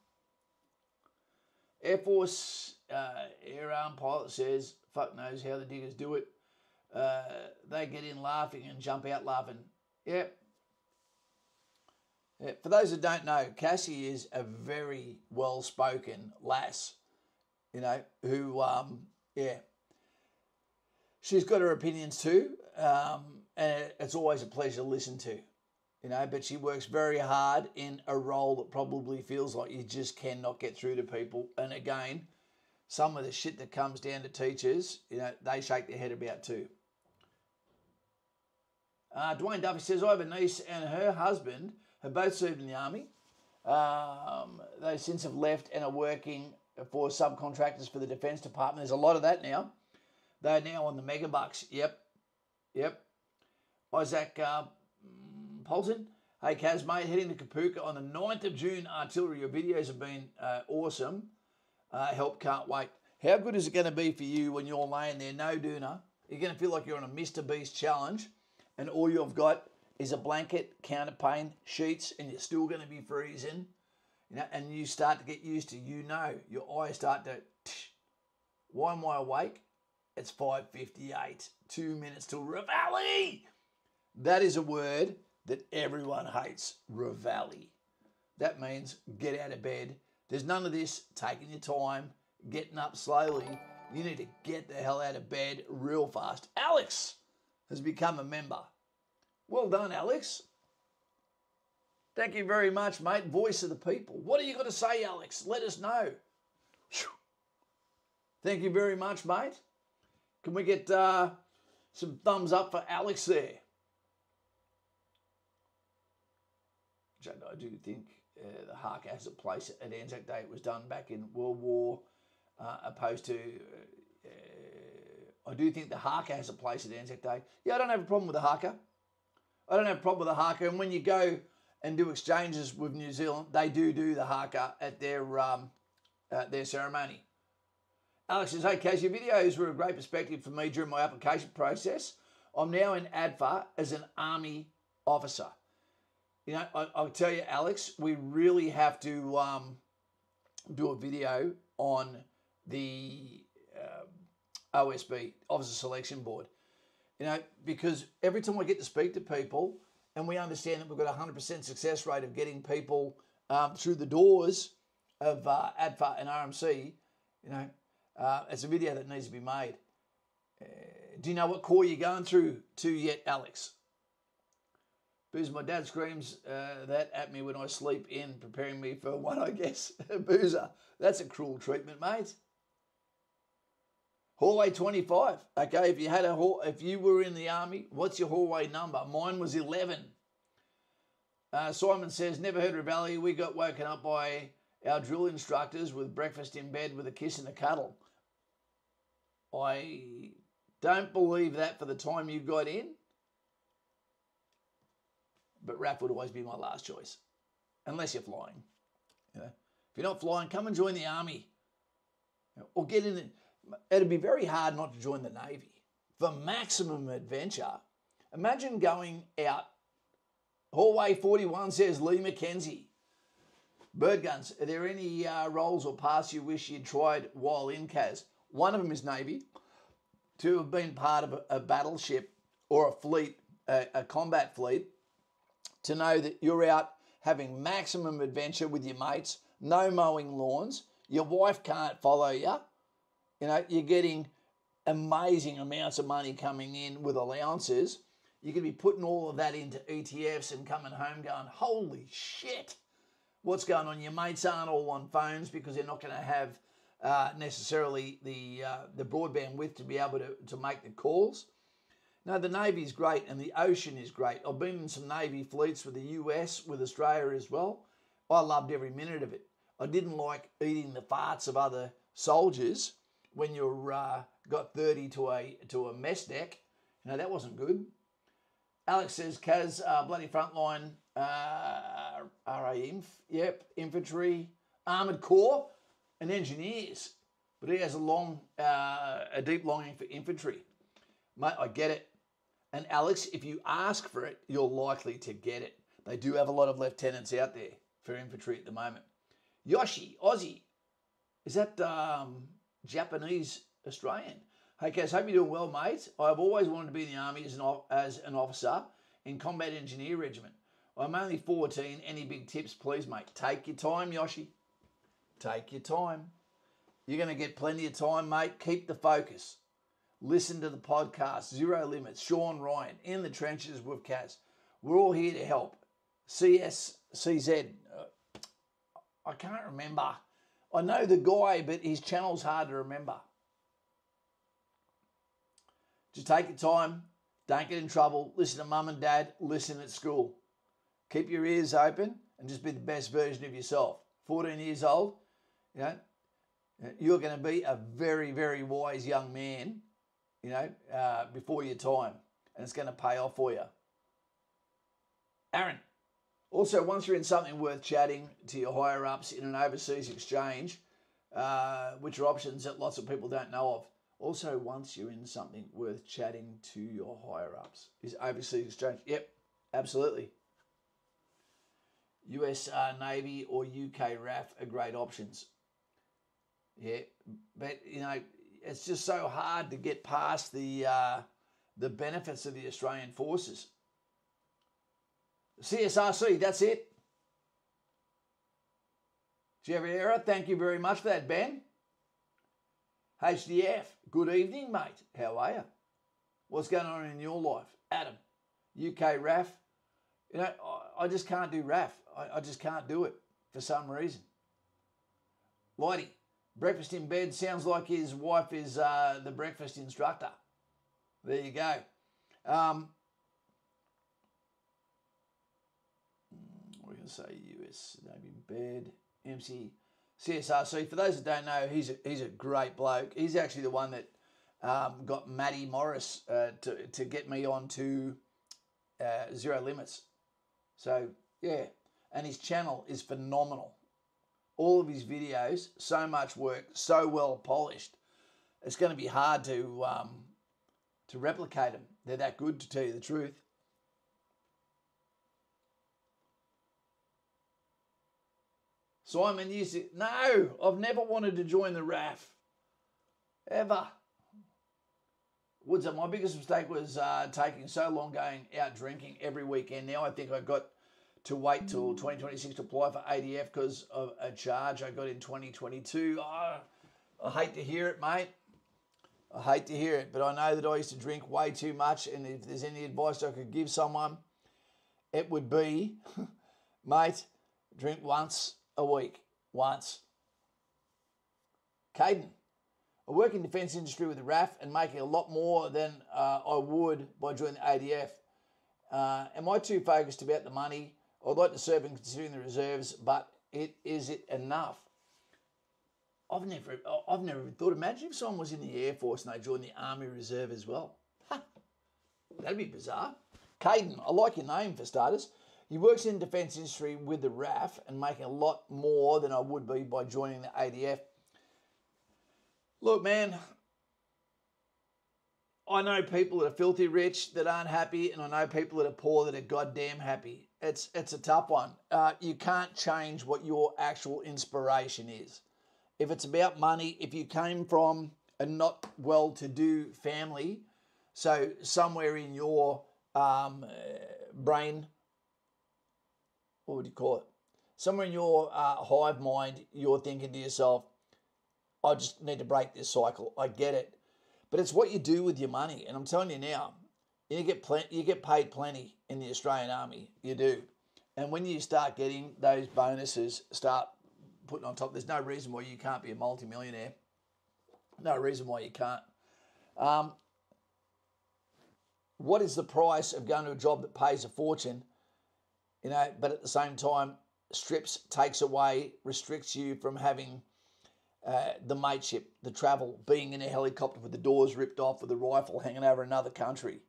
Air Force Air Arm pilot says, fuck knows how the diggers do it. They get in laughing and jump out laughing. Yep. Yeah. For those that don't know, Cassie is a very well-spoken lass, you know, who, she's got her opinions too, and it's always a pleasure to listen to, you know, but she works very hard in a role that probably feels like you just cannot get through to people. And again, some of the shit that comes down to teachers, you know, they shake their head about too. Dwayne Duffy says, I have a niece and her husband have both served in the army. They since have left and are working for subcontractors for the Defence Department. There's a lot of that now. They're now on the megabucks. Yep. Isaac Polson. Hey, Kaz, mate, heading to Kapuka on the 9th of June. Artillery, your videos have been awesome. Help, can't wait. How good is it going to be for you when you're laying there, no doona? You're going to feel like you're on a Mr. Beast challenge and all you've got is a blanket, counterpane, sheets, and you're still going to be freezing. You know, and you start to get used to, you know, your eyes start to, why am I awake? It's 5:58, 2 minutes till Reveille. That is a word that everyone hates, Reveille. That means get out of bed. There's none of this taking your time, getting up slowly. You need to get the hell out of bed real fast. Alex has become a member. Well done, Alex. Thank you very much, mate. Voice of the people. What are you got to say, Alex? Let us know. Thank you very much, mate. Can we get some thumbs up for Alex there? I do think the haka has a place at Anzac Day. It was done back in World War, opposed to... I do think the haka has a place at Anzac Day. Yeah, I don't have a problem with the haka. I don't have a problem with the haka. And when you go and do exchanges with New Zealand, they do the haka at their ceremony. Alex says, hey, Kaz, your videos were a great perspective for me during my application process. I'm now in ADFA as an Army officer. You know, I'll tell you, Alex, we really have to do a video on the OSB, Officer Selection Board. You know, because every time I get to speak to people and we understand that we've got a 100% success rate of getting people through the doors of ADFA and RMC, you know, it's a video that needs to be made. Do you know what corps you're going through to yet, Alex? Boozer, my dad screams that at me when I sleep in, preparing me for one, I guess. Boozer, that's a cruel treatment, mate. Hallway 25. Okay, if you were in the Army, what's your hallway number? Mine was 11. Simon says, never heard of Valley. We got woken up by our drill instructors with breakfast in bed with a kiss and a cuddle. I don't believe that for the time you got in. But RAF would always be my last choice. Unless you're flying. You know, if you're not flying, come and join the Army. Or get in it. It'd be very hard not to join the Navy. For maximum adventure, imagine going out. Hallway 41 says Lee McKenzie. Bird guns, are there any roles or paths you wish you'd tried while in Kaz? One of them is Navy. To have been part of a battleship or a fleet, a combat fleet, to know that you're out having maximum adventure with your mates, no mowing lawns, your wife can't follow you. You know, you're getting amazing amounts of money coming in with allowances. You could be putting all of that into ETFs and coming home going, holy shit, what's going on? Your mates aren't all on phones because they're not going to have necessarily the broadband width to be able to make the calls. No, the Navy's great and the ocean is great. I've been in some Navy fleets with the US, with Australia as well. I loved every minute of it. I didn't like eating the farts of other soldiers when you're got 30 to a mess deck. You know, that wasn't good. Alex says, Kaz, bloody frontline, RAF, yep, infantry, armoured corps, and engineers. But he has a deep longing for infantry. Mate, I get it. And Alex, if you ask for it, you're likely to get it. They do have a lot of lieutenants out there for infantry at the moment. Yoshi, Aussie. Is that Japanese Australian? Hey, Kaz, hope you're doing well, mate. I've always wanted to be in the Army as an officer in Combat Engineer Regiment. I'm only 14. Any big tips, please, mate? Take your time, Yoshi. Take your time. You're going to get plenty of time, mate. Keep the focus. Listen to the podcast, Zero Limits, Sean Ryan, In the Trenches with Kaz. We're all here to help. CSCZ, I can't remember. I know the guy, but his channel's hard to remember. Just take your time. Don't get in trouble. Listen to mum and dad. Listen at school. Keep your ears open and just be the best version of yourself. 14 years old, you know, you're going to be a very, very wise young man, you know, before your time. And it's going to pay off for you. Aaron, also, once you're in something worth chatting to your higher-ups in an overseas exchange, which are options that lots of people don't know of. Also, once you're in something worth chatting to your higher-ups. Is overseas exchange? Yep, absolutely. US Navy or UK RAF are great options. Yeah, but, you know, it's just so hard to get past the benefits of the Australian forces. CSRC, that's it. Javiera, thank you very much for that, Ben. HDF, good evening, mate. How are you? What's going on in your life? Adam, UK RAF. You know, I just can't do RAF. I just can't do it for some reason. Lighty, breakfast in bed, sounds like his wife is the breakfast instructor. There you go. We're going to say US Navy bed, MC, CSRC. For those that don't know, he's a great bloke. He's actually the one that got Matty Morris to get me onto Zero Limits. So, yeah. And his channel is phenomenal. All of his videos, so much work, so well polished. it's going to be hard to replicate them. They're that good, to tell you the truth. Simon used to, no, I've never wanted to join the RAF. Ever. Woods, my biggest mistake was taking so long going out drinking every weekend. Now I think I got to wait till 2026 to apply for ADF because of a charge I got in 2022. Oh, I hate to hear it, mate. I hate to hear it, but I know that I used to drink way too much, and if there's any advice I could give someone, it would be, mate, drink once a week. Once. Caden, I work in the defence industry with the RAF and making a lot more than I would by joining the ADF. Am I too focused about the money? I'd like to serve and considering the reserves, but is it enough? I've never thought. Imagine if someone was in the Air Force and they joined the Army Reserve as well. That'd be bizarre. Caden, I like your name for starters. He works in the defence industry with the RAF and making a lot more than I would be by joining the ADF. Look, man, I know people that are filthy rich that aren't happy, and I know people that are poor that are goddamn happy. It's a tough one. You can't change what your actual inspiration is. If it's about money, if you came from a not well-to-do family, so somewhere in your brain, what would you call it? Somewhere in your hive mind, you're thinking to yourself, I just need to break this cycle. I get it. But it's what you do with your money. And I'm telling you now, you get paid plenty in the Australian Army. You do. And when you start getting those bonuses, start putting on top, there's no reason why you can't be a multimillionaire. No reason why you can't. What is the price of going to a job that pays a fortune, but at the same time strips, takes away, restricts you from having the mateship, the travel, being in a helicopter with the doors ripped off with a rifle hanging over another country,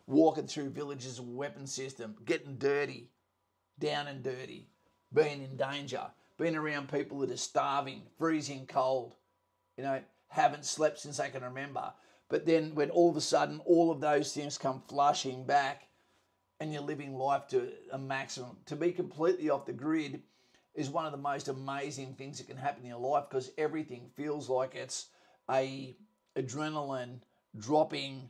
walking through villages with a weapon system, getting dirty, down and dirty, being in danger, being around people that are starving, freezing cold, haven't slept since they can remember. But then when all of a sudden all of those things come flushing back and you're living life to a maximum, to be completely off the grid is one of the most amazing things that can happen in your life, because everything feels like it's a adrenaline dropping,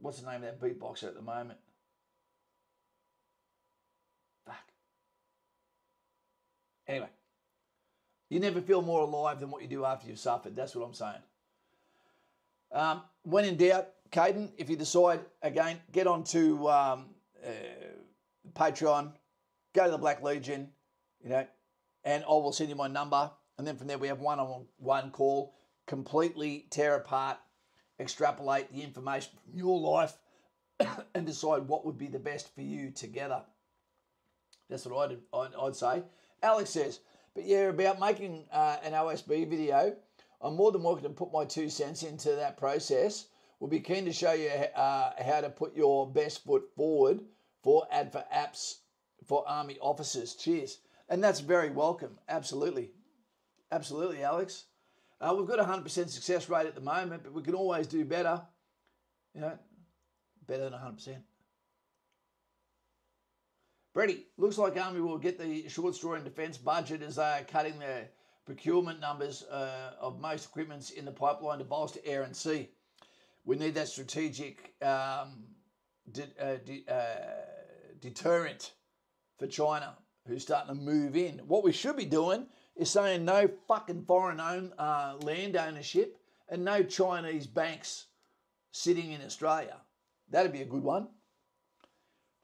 what's the name of that beatboxer at the moment? Fuck. Anyway, you never feel more alive than what you do after you've suffered. That's what I'm saying. When in doubt, Caden, if you decide, again, get onto Patreon, go to the Black Legion, and I will send you my number. And then from there we have one-on-one call, completely tear apart, extrapolate the information from your life and decide what would be the best for you together. That's what I'd say. Alex says, but yeah, about making an OSB video, I'm more than welcome to put my 2 cents into that process. We'll be keen to show you how to put your best foot forward for apps for Army officers. Cheers. And that's very welcome. Absolutely. Absolutely, Alex. We've got a 100% success rate at the moment, but we can always do better. Better than 100%. Brady, looks like Army will get the short straw in defence budget as they are cutting their procurement numbers of most equipments in the pipeline to bolster air and sea. We need that strategic deterrent for China, who's starting to move in. What we should be doing is saying no fucking foreign land ownership and no Chinese banks sitting in Australia. That'd be a good one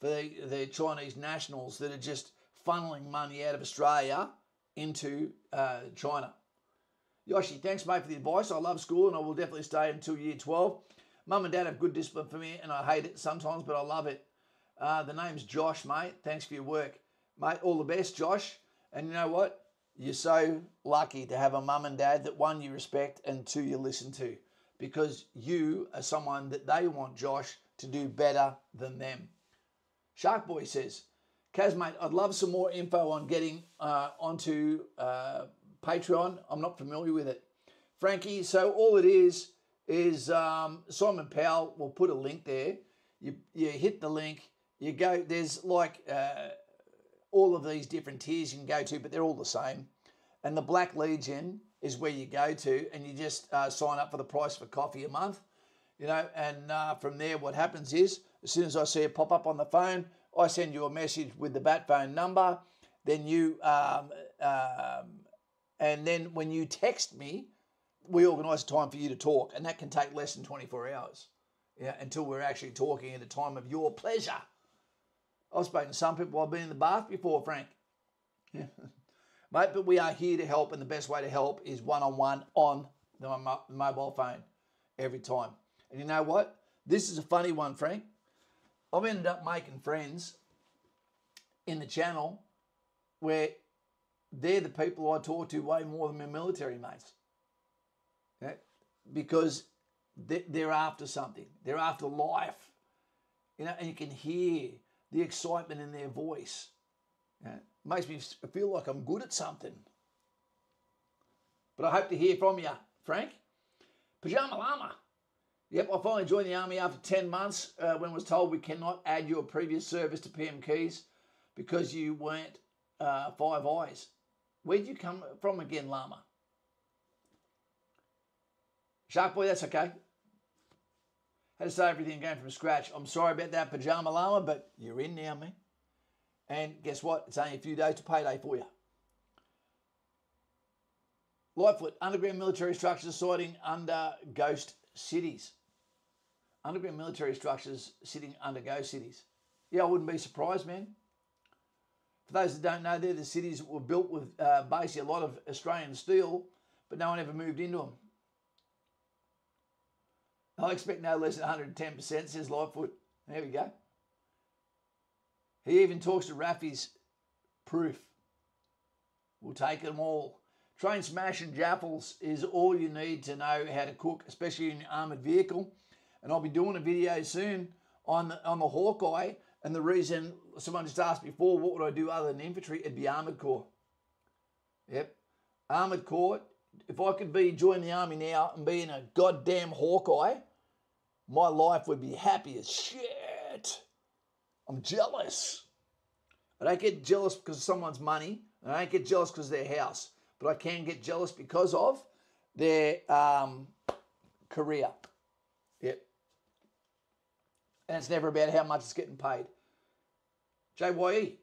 for the Chinese nationals that are just funneling money out of Australia into China. Yoshi, thanks, mate, for the advice. I love school and I will definitely stay until year 12. Mum and Dad have good discipline for me and I hate it sometimes, but I love it. The name's Josh, mate. Thanks for your work. Mate, all the best, Josh. And you know what? You're so lucky to have a mum and dad that, 1, you respect and 2, you listen to, because you are someone that they want Josh to do better than them. Shark Boy says, Kaz, mate, I'd love some more info on getting onto Patreon. I'm not familiar with it. Frankie, so all it is Simon Powell will put a link there. You hit the link. You go, there's like all of these different tiers you can go to, but they're all the same. And the Black Legion is where you go to, and you just sign up for the price of a coffee a month. You know, and from there what happens is, as soon as I see it pop up on the phone, I send you a message with the Bat phone number. Then you, and then when you text me, we organise a time for you to talk, and that can take less than 24 hours, until we're actually talking at a time of your pleasure. I've spoken to some people. I've been in the bath before, Frank. Yeah. Mate, but we are here to help, and the best way to help is one-on-one on the mobile phone every time. And you know what? This is a funny one, Frank. I've ended up making friends in the channel where they're the people I talk to way more than my military mates. Yeah? Because they're after something. They're after life. You know, and you can hear the excitement in their voice. Yeah? Makes me feel like I'm good at something. But I hope to hear from you, Frank. Pajama Llama. Yep, I finally joined the army after 10 months when I was told we cannot add your previous service to PM Keys because you weren't Five Eyes. Where'd you come from again, Llama? Shark Boy, that's okay. Had to start everything again from scratch. I'm sorry about that, Pajama Llama, but you're in now, man. And guess what? It's only a few days to payday for you. Lightfoot, underground military structures sighting under ghost cities. Underground military structures sitting under ghost cities. Yeah, I wouldn't be surprised, man. For those that don't know, they're the cities that were built with basically a lot of Australian steel, but no one ever moved into them. I expect no less than 110%, says Lightfoot. There we go. He even talks to Rafi's proof. We'll take them all. Train smash and jaffles is all you need to know how to cook, especially in your armoured vehicle. And I'll be doing a video soon on the Hawkeye. And the reason someone just asked before, what would I do other than infantry? It'd be armoured corps. Yep. Armoured corps. If I could join the army now and be in a goddamn Hawkeye, my life would be happy as shit. I'm jealous. I don't get jealous because of someone's money. I don't get jealous because of their house. But I can get jealous because of their career. Yep. And it's never about how much it's getting paid. JYE.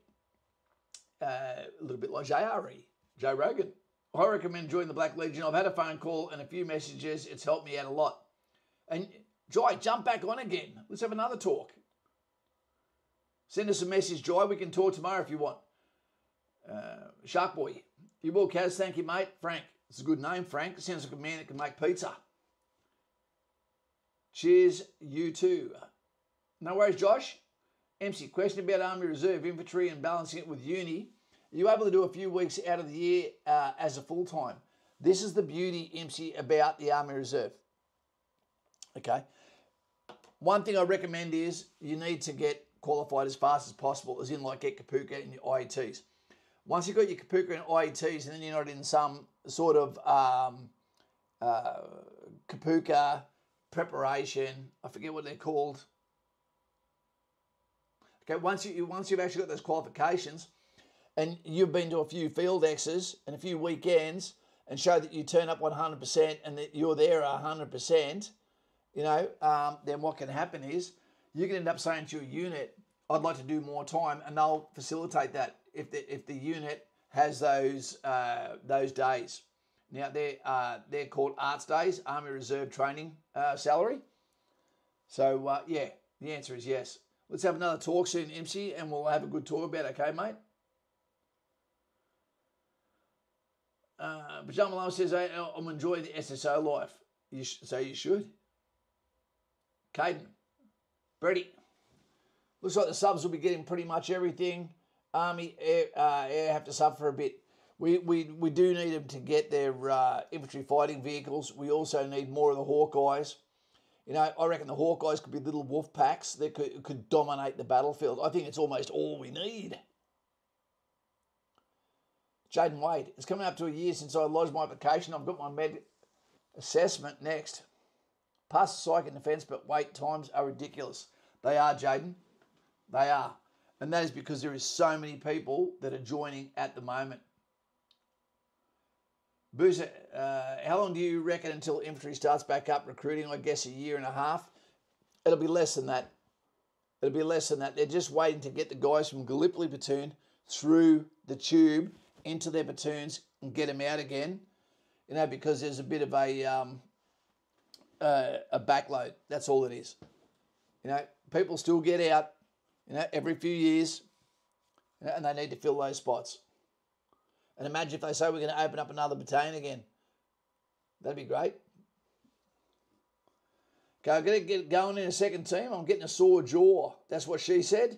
A little bit like JRE. Joe Rogan. I recommend joining the Black Legion. I've had a phone call and a few messages. It's helped me out a lot. And Jai, jump back on again. Let's have another talk. Send us a message, Jai. We can talk tomorrow if you want. Shark Boy. You will, Kaz. Thank you, mate. Frank. It's a good name, Frank. It sounds like a man that can make pizza. Cheers, you too. No worries, Josh. MC, question about Army Reserve infantry and balancing it with uni. Are you able to do a few weeks out of the year as a full-time? This is the beauty, MC, about the Army Reserve. Okay. One thing I recommend is you need to get qualified as fast as possible, as in like get Kapooka and your IETs. Once you've got your Kapooka and IETs and then you're not in some sort of Kapooka preparation, I forget what they're called. Okay, once you've actually got those qualifications and you've been to a few field X's and a few weekends and show that you turn up 100% and that you're there 100%, you know, then what can happen is you can end up saying to your unit, I'd like to do more time, and they'll facilitate that if the unit has those days. Now they're called ARTS days, Army Reserve Training salary. So yeah, the answer is yes. Let's have another talk soon, MC, and we'll have a good talk about it, okay, mate? Pajama Llama says, I'm enjoying the SSO life. So you should. Caden. Brady. Looks like the subs will be getting pretty much everything. Army, air have to suffer for a bit. We do need them to get their infantry fighting vehicles. We also need more of the Hawkeyes. You know, I reckon the Hawkeyes could be little wolf packs that could dominate the battlefield. I think it's almost all we need. Jaden Wade, it's coming up to a year since I lodged my application. I've got my med assessment next. Pass the psych and defence, but wait times are ridiculous. They are, Jaden. They are. And that is because there is so many people that are joining at the moment. Boozer, how long do you reckon until infantry starts back up recruiting? I guess a year and a half. It'll be less than that. It'll be less than that. They're just waiting to get the guys from Gallipoli platoon through the tube into their platoons and get them out again. You know, because there's a bit of a backload. That's all it is. You know, people still get out, you know, every few years, you know, and they need to fill those spots. And imagine if they say we're going to open up another battalion again. That'd be great. Okay, I'm going to get going in a second team. I'm getting a sore jaw. That's what she said.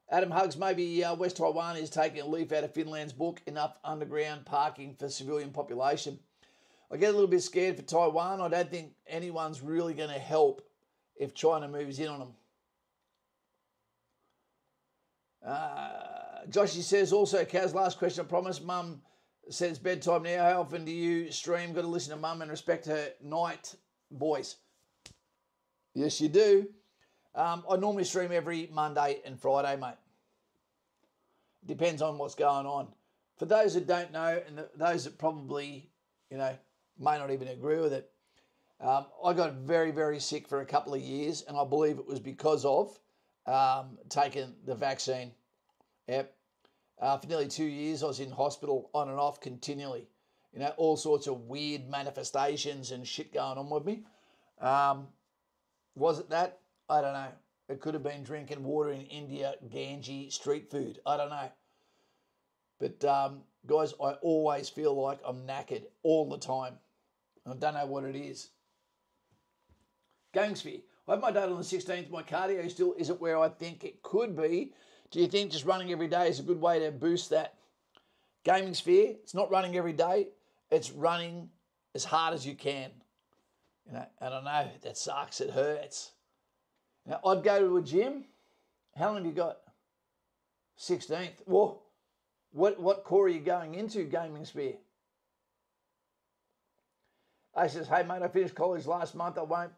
Adam Hugs, maybe West Taiwan is taking a leaf out of Finland's book, enough underground parking for civilian population. I get a little bit scared for Taiwan. I don't think anyone's really going to help if China moves in on them. Joshy says also, Kaz, last question, I promise. Mum said it's bedtime now. How often do you stream? Got to listen to Mum and respect her night voice. Yes, you do. I normally stream every Monday and Friday, mate. Depends on what's going on. For those that don't know, and those that probably, you know, may not even agree with it, I got very, very sick for a couple of years, and I believe it was because of taking the vaccine. Yep. For nearly 2 years, I was in hospital on and off continually. You know, all sorts of weird manifestations and shit going on with me. Was it that? I don't know. It could have been drinking water in India, Ganges, street food. I don't know. But, guys, I always feel like I'm knackered all the time. I don't know what it is. Gaming Sphere. I have my date on the 16th. My cardio still isn't where I think it could be. Do you think just running every day is a good way to boost that? Gaming Sphere, it's not running every day. It's running as hard as you can. You know, and I know that sucks. It hurts. Now, I'd go to a gym. How long have you got? 16th. Well, what core are you going into, Gaming Sphere? I says, hey, mate, I finished college last month. I won't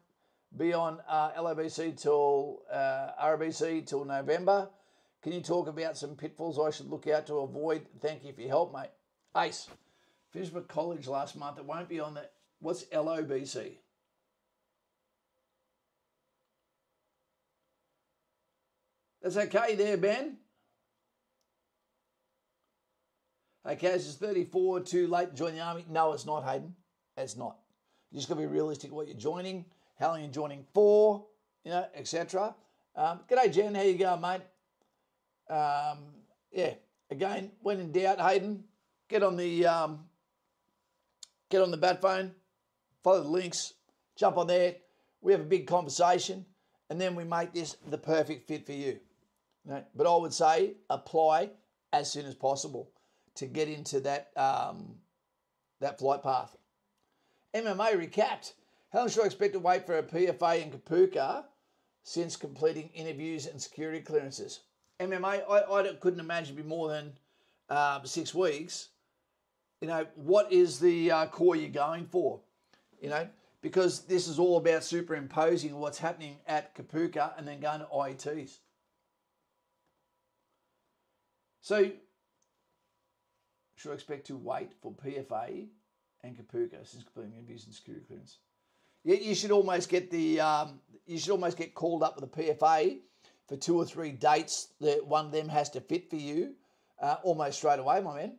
be on LOBC till RBC till November. Can you talk about some pitfalls I should look out to avoid? Thank you for your help, mate. Ace, finished my college last month. It won't be on the... What's LOBC? That's okay there, Ben. Okay, this is 34, too late to join the army. No, it's not, Hayden. It's not. You just got to be realistic what you're joining, how long you're joining for, you know, etc. G'day, Jen. How you going, mate? Yeah. Again, when in doubt, Hayden, get on the bat phone, follow the links, jump on there. We have a big conversation, and then we make this the perfect fit for you. You know, but I would say apply as soon as possible to get into that that flight path. MMA recapped. How long should I expect to wait for a PFA in Kapooka since completing interviews and security clearances? MMA, I couldn't imagine it'd be more than 6 weeks. You know, what is the core you're going for? You know, because this is all about superimposing what's happening at Kapooka and then going to IETs. So, should I expect to wait for PFA and Kapooka since completing interviews and security clearance? Yeah, you should almost get called up with the PFA for 2 or 3 dates that one of them has to fit for you almost straight away, my man.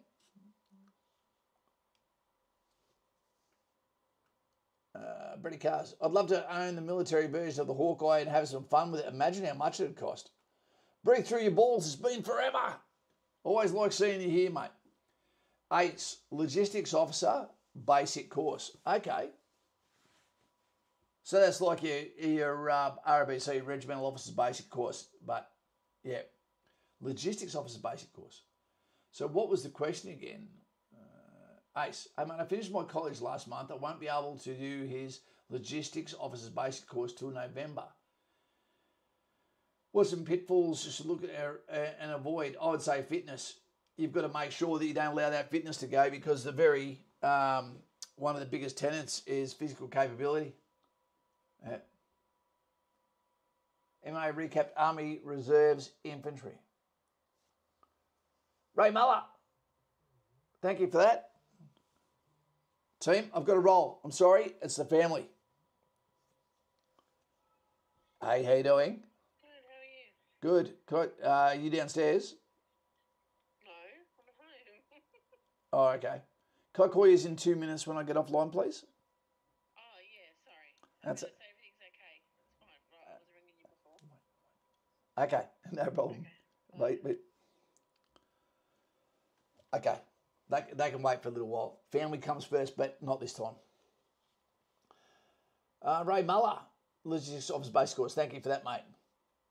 Brady Cars. I'd love to own the military version of the Hawkeye and have some fun with it. Imagine how much it would cost. Breathe through your balls. It's been forever. Always like seeing you here, mate. Ace, logistics officer, basic course. Okay. So that's like your RBC, regimental officer's basic course. But, yeah, logistics officer's basic course. So what was the question again? Ace, I mean, I finished my college last month. I won't be able to do his logistics officer's basic course till November. What some pitfalls you should look at and avoid? I would say fitness. you've got to make sure that you don't allow that fitness to go, because the very one of the biggest tenets is physical capability. Yeah. MA recapped Army Reserves Infantry. Ray Muller, thank you for that. Team, I've got to roll. I'm sorry, it's the family. Hey, how you doing? Good, how are you? Good. Are you downstairs?
No, I'm at home.
Oh, okay. Can I call you in 2 minutes when I get offline, please?
Oh, yeah, sorry.
That's
it.
it.
Say everything's okay. It's fine. Right, I was ringing you before.
Okay, no problem.
Okay.
Wait. Okay, they can wait for a little while. Family comes first, but not this time. Ray Muller, Logistics Office Base Course. Thank you for that, mate.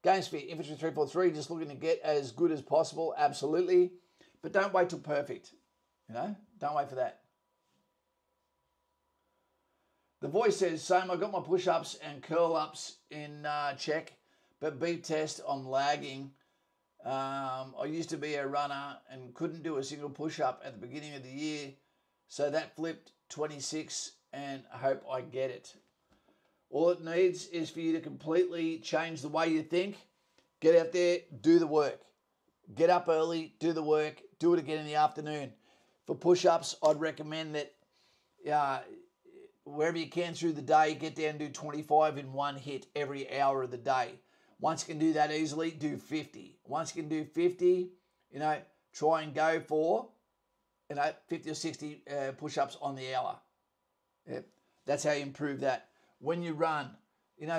Gamesphere, Infantry 343, just looking to get as good as possible, absolutely. But don't wait till perfect. Don't wait for that. The voice says, same, I got my push-ups and curl-ups in check, but beat test, I'm lagging. I used to be a runner and couldn't do a single push-up at the beginning of the year, so that flipped 26, and I hope I get it. All it needs is for you to completely change the way you think. Get out there, do the work. Get up early, do the work, do it again in the afternoon. For push-ups, I'd recommend that wherever you can through the day, get down and do 25 in one hit every hour of the day. Once you can do that easily, do 50. Once you can do 50, try and go for, 50 or 60 push-ups on the hour. Yep. That's how you improve that. When you run,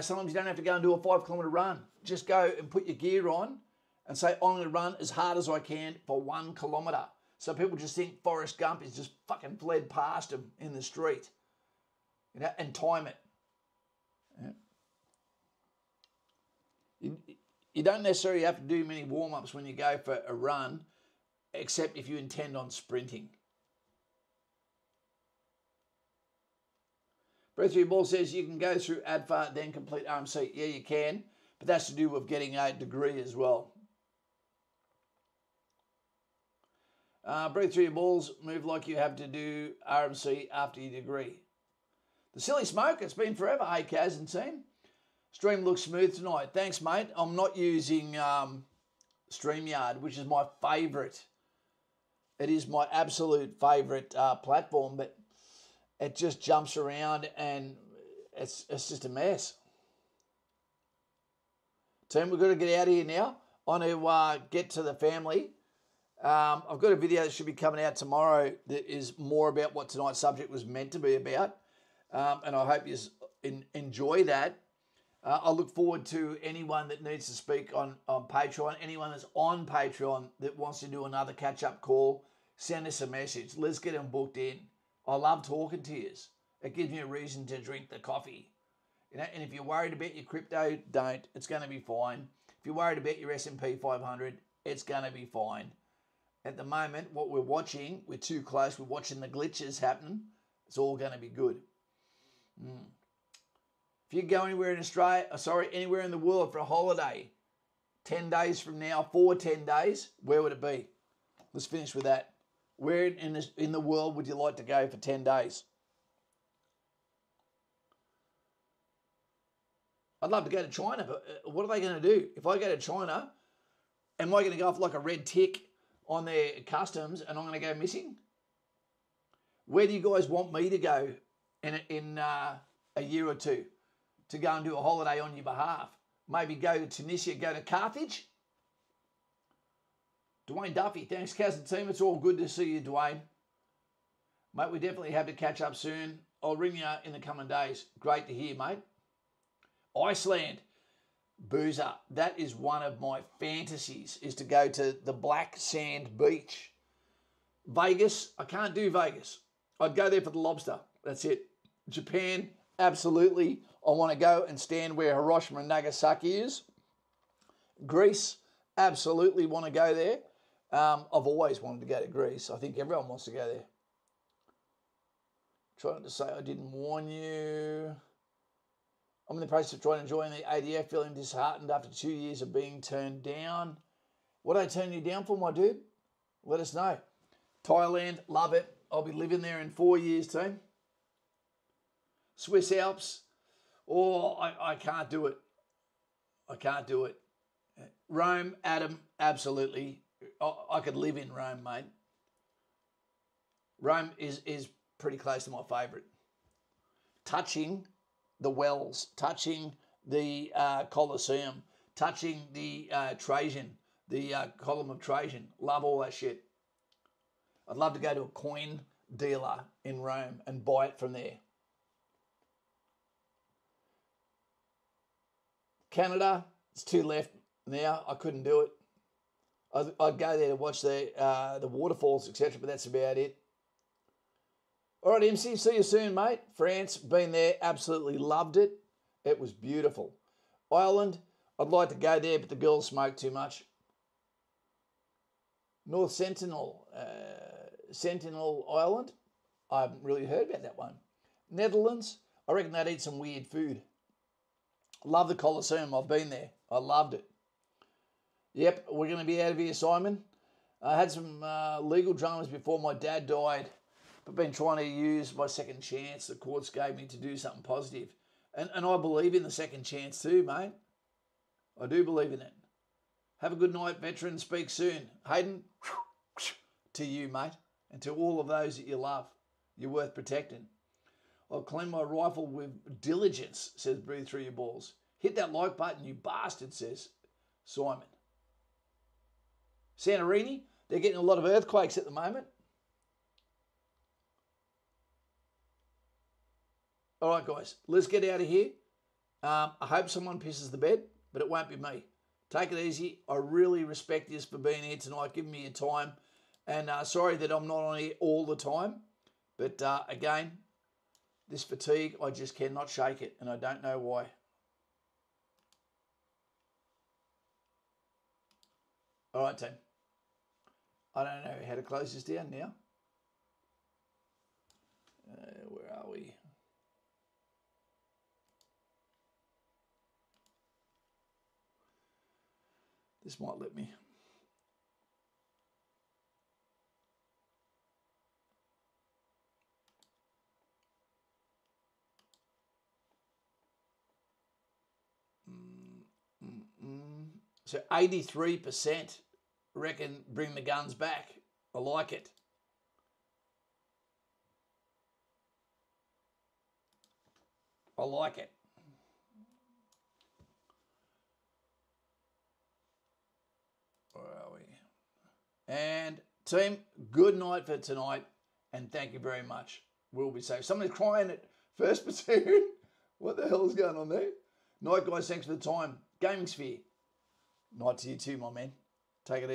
sometimes you don't have to go and do a 5 kilometre run. Just go and put your gear on and say, I'm going to run as hard as I can for 1 kilometre. So people just think Forrest Gump is just fucking fled past them in the street. And time it. Yeah. You don't necessarily have to do many warm-ups when you go for a run, except if you intend on sprinting. Breath Through Your Ball says you can go through ADFA, then complete RMC. Yeah, you can, but that's to do with getting a degree as well. Breathe Through Your Balls, move like you have to do RMC after your degree. The Silly Smoke, it's been forever. Hey, Kaz and team. Stream looks smooth tonight. Thanks, mate. I'm not using StreamYard, which is my favourite. It is my absolute favourite platform, but it just jumps around and it's just a mess. Team, we've got to get out of here now. I want to get to the family. I've got a video that should be coming out tomorrow that is more about what tonight's subject was meant to be about. And I hope you enjoy that. I look forward to anyone that needs to speak on Patreon. Anyone that's on Patreon that wants to do another catch-up call, send us a message. Let's get them booked in. I love talking to you. It gives me a reason to drink the coffee. And if you're worried about your crypto, don't. It's going to be fine. If you're worried about your S&P 500, it's going to be fine. At the moment, what we're watching, we're too close. We're watching the glitches happen. It's all going to be good. If you go anywhere in Australia, anywhere in the world for a holiday, 10 days from now, for 10 days, where would it be? Let's finish with that. Where in the world would you like to go for 10 days? I'd love to go to China, but what are they going to do? If I go to China, am I going to go off like a red tick on their customs and I'm going to go missing? Where do you guys want me to go in a year or two to go and do a holiday on your behalf? Maybe go to Tunisia, go to Carthage? Dwayne Duffy, thanks, Kaz and team. It's all good to see you, Dwayne. Mate, we definitely have to catch up soon. I'll ring you in the coming days. Great to hear, mate. Iceland, Boozer. That is one of my fantasies, is to go to the Black Sand Beach. Vegas, I can't do Vegas. I'd go there for the lobster. That's it. Japan, absolutely. I want to go and stand where Hiroshima and Nagasaki is. Greece, absolutely want to go there. I've always wanted to go to Greece. I think everyone wants to go there. Trying to say I didn't warn you. I'm in the process of trying to join the ADF, feeling disheartened after 2 years of being turned down. What did I turn you down for, my dude? let us know. Thailand, love it. I'll be living there in 4 years, team. Swiss Alps, I can't do it. I can't do it. Rome, Adam, absolutely. I could live in Rome, mate. Rome is pretty close to my favourite. Touching the wells, touching the Colosseum, touching the Trajan, the column of Trajan. Love all that shit. I'd love to go to a coin dealer in Rome and buy it from there. Canada, it's 2 left now. I couldn't do it. I'd go there to watch the waterfalls, etc., but that's about it. All right, MC, see you soon, mate. France, been there, absolutely loved it. It was beautiful. Ireland, I'd like to go there, but the girls smoke too much. North Sentinel Island, I haven't really heard about that one. Netherlands, I reckon they'd eat some weird food. Love the Colosseum, I've been there. I loved it. Yep, we're going to be out of here, Simon. I had some legal dramas before my dad died, but been trying to use my second chance the courts gave me to do something positive. And I believe in the second chance too, mate. I do believe in it. Have a good night, veteran. Speak soon. Hayden, to you, mate, and to all of those that you love. You're worth protecting. I'll clean my rifle with diligence, says Breathe Through Your Balls. Hit that like button, you bastard, says Simon. Santorini, they're getting a lot of earthquakes at the moment. All right, guys, let's get out of here. I hope someone pisses the bed, but it won't be me. Take it easy. I really respect you for being here tonight, giving me your time. And sorry that I'm not on here all the time. But again, this fatigue, I just cannot shake it, and I don't know why. All right, team. I don't know how to close this down now. Where are we? This might let me. So 83% reckon bring the guns back. I like it. I like it. Where are we? And team, good night for tonight, and thank you very much. We'll be safe. Somebody's crying at First Platoon. What the hell is going on there? Night, guys. Thanks for the time. Gaming Sphere. Night to you too, my man. Take it easy.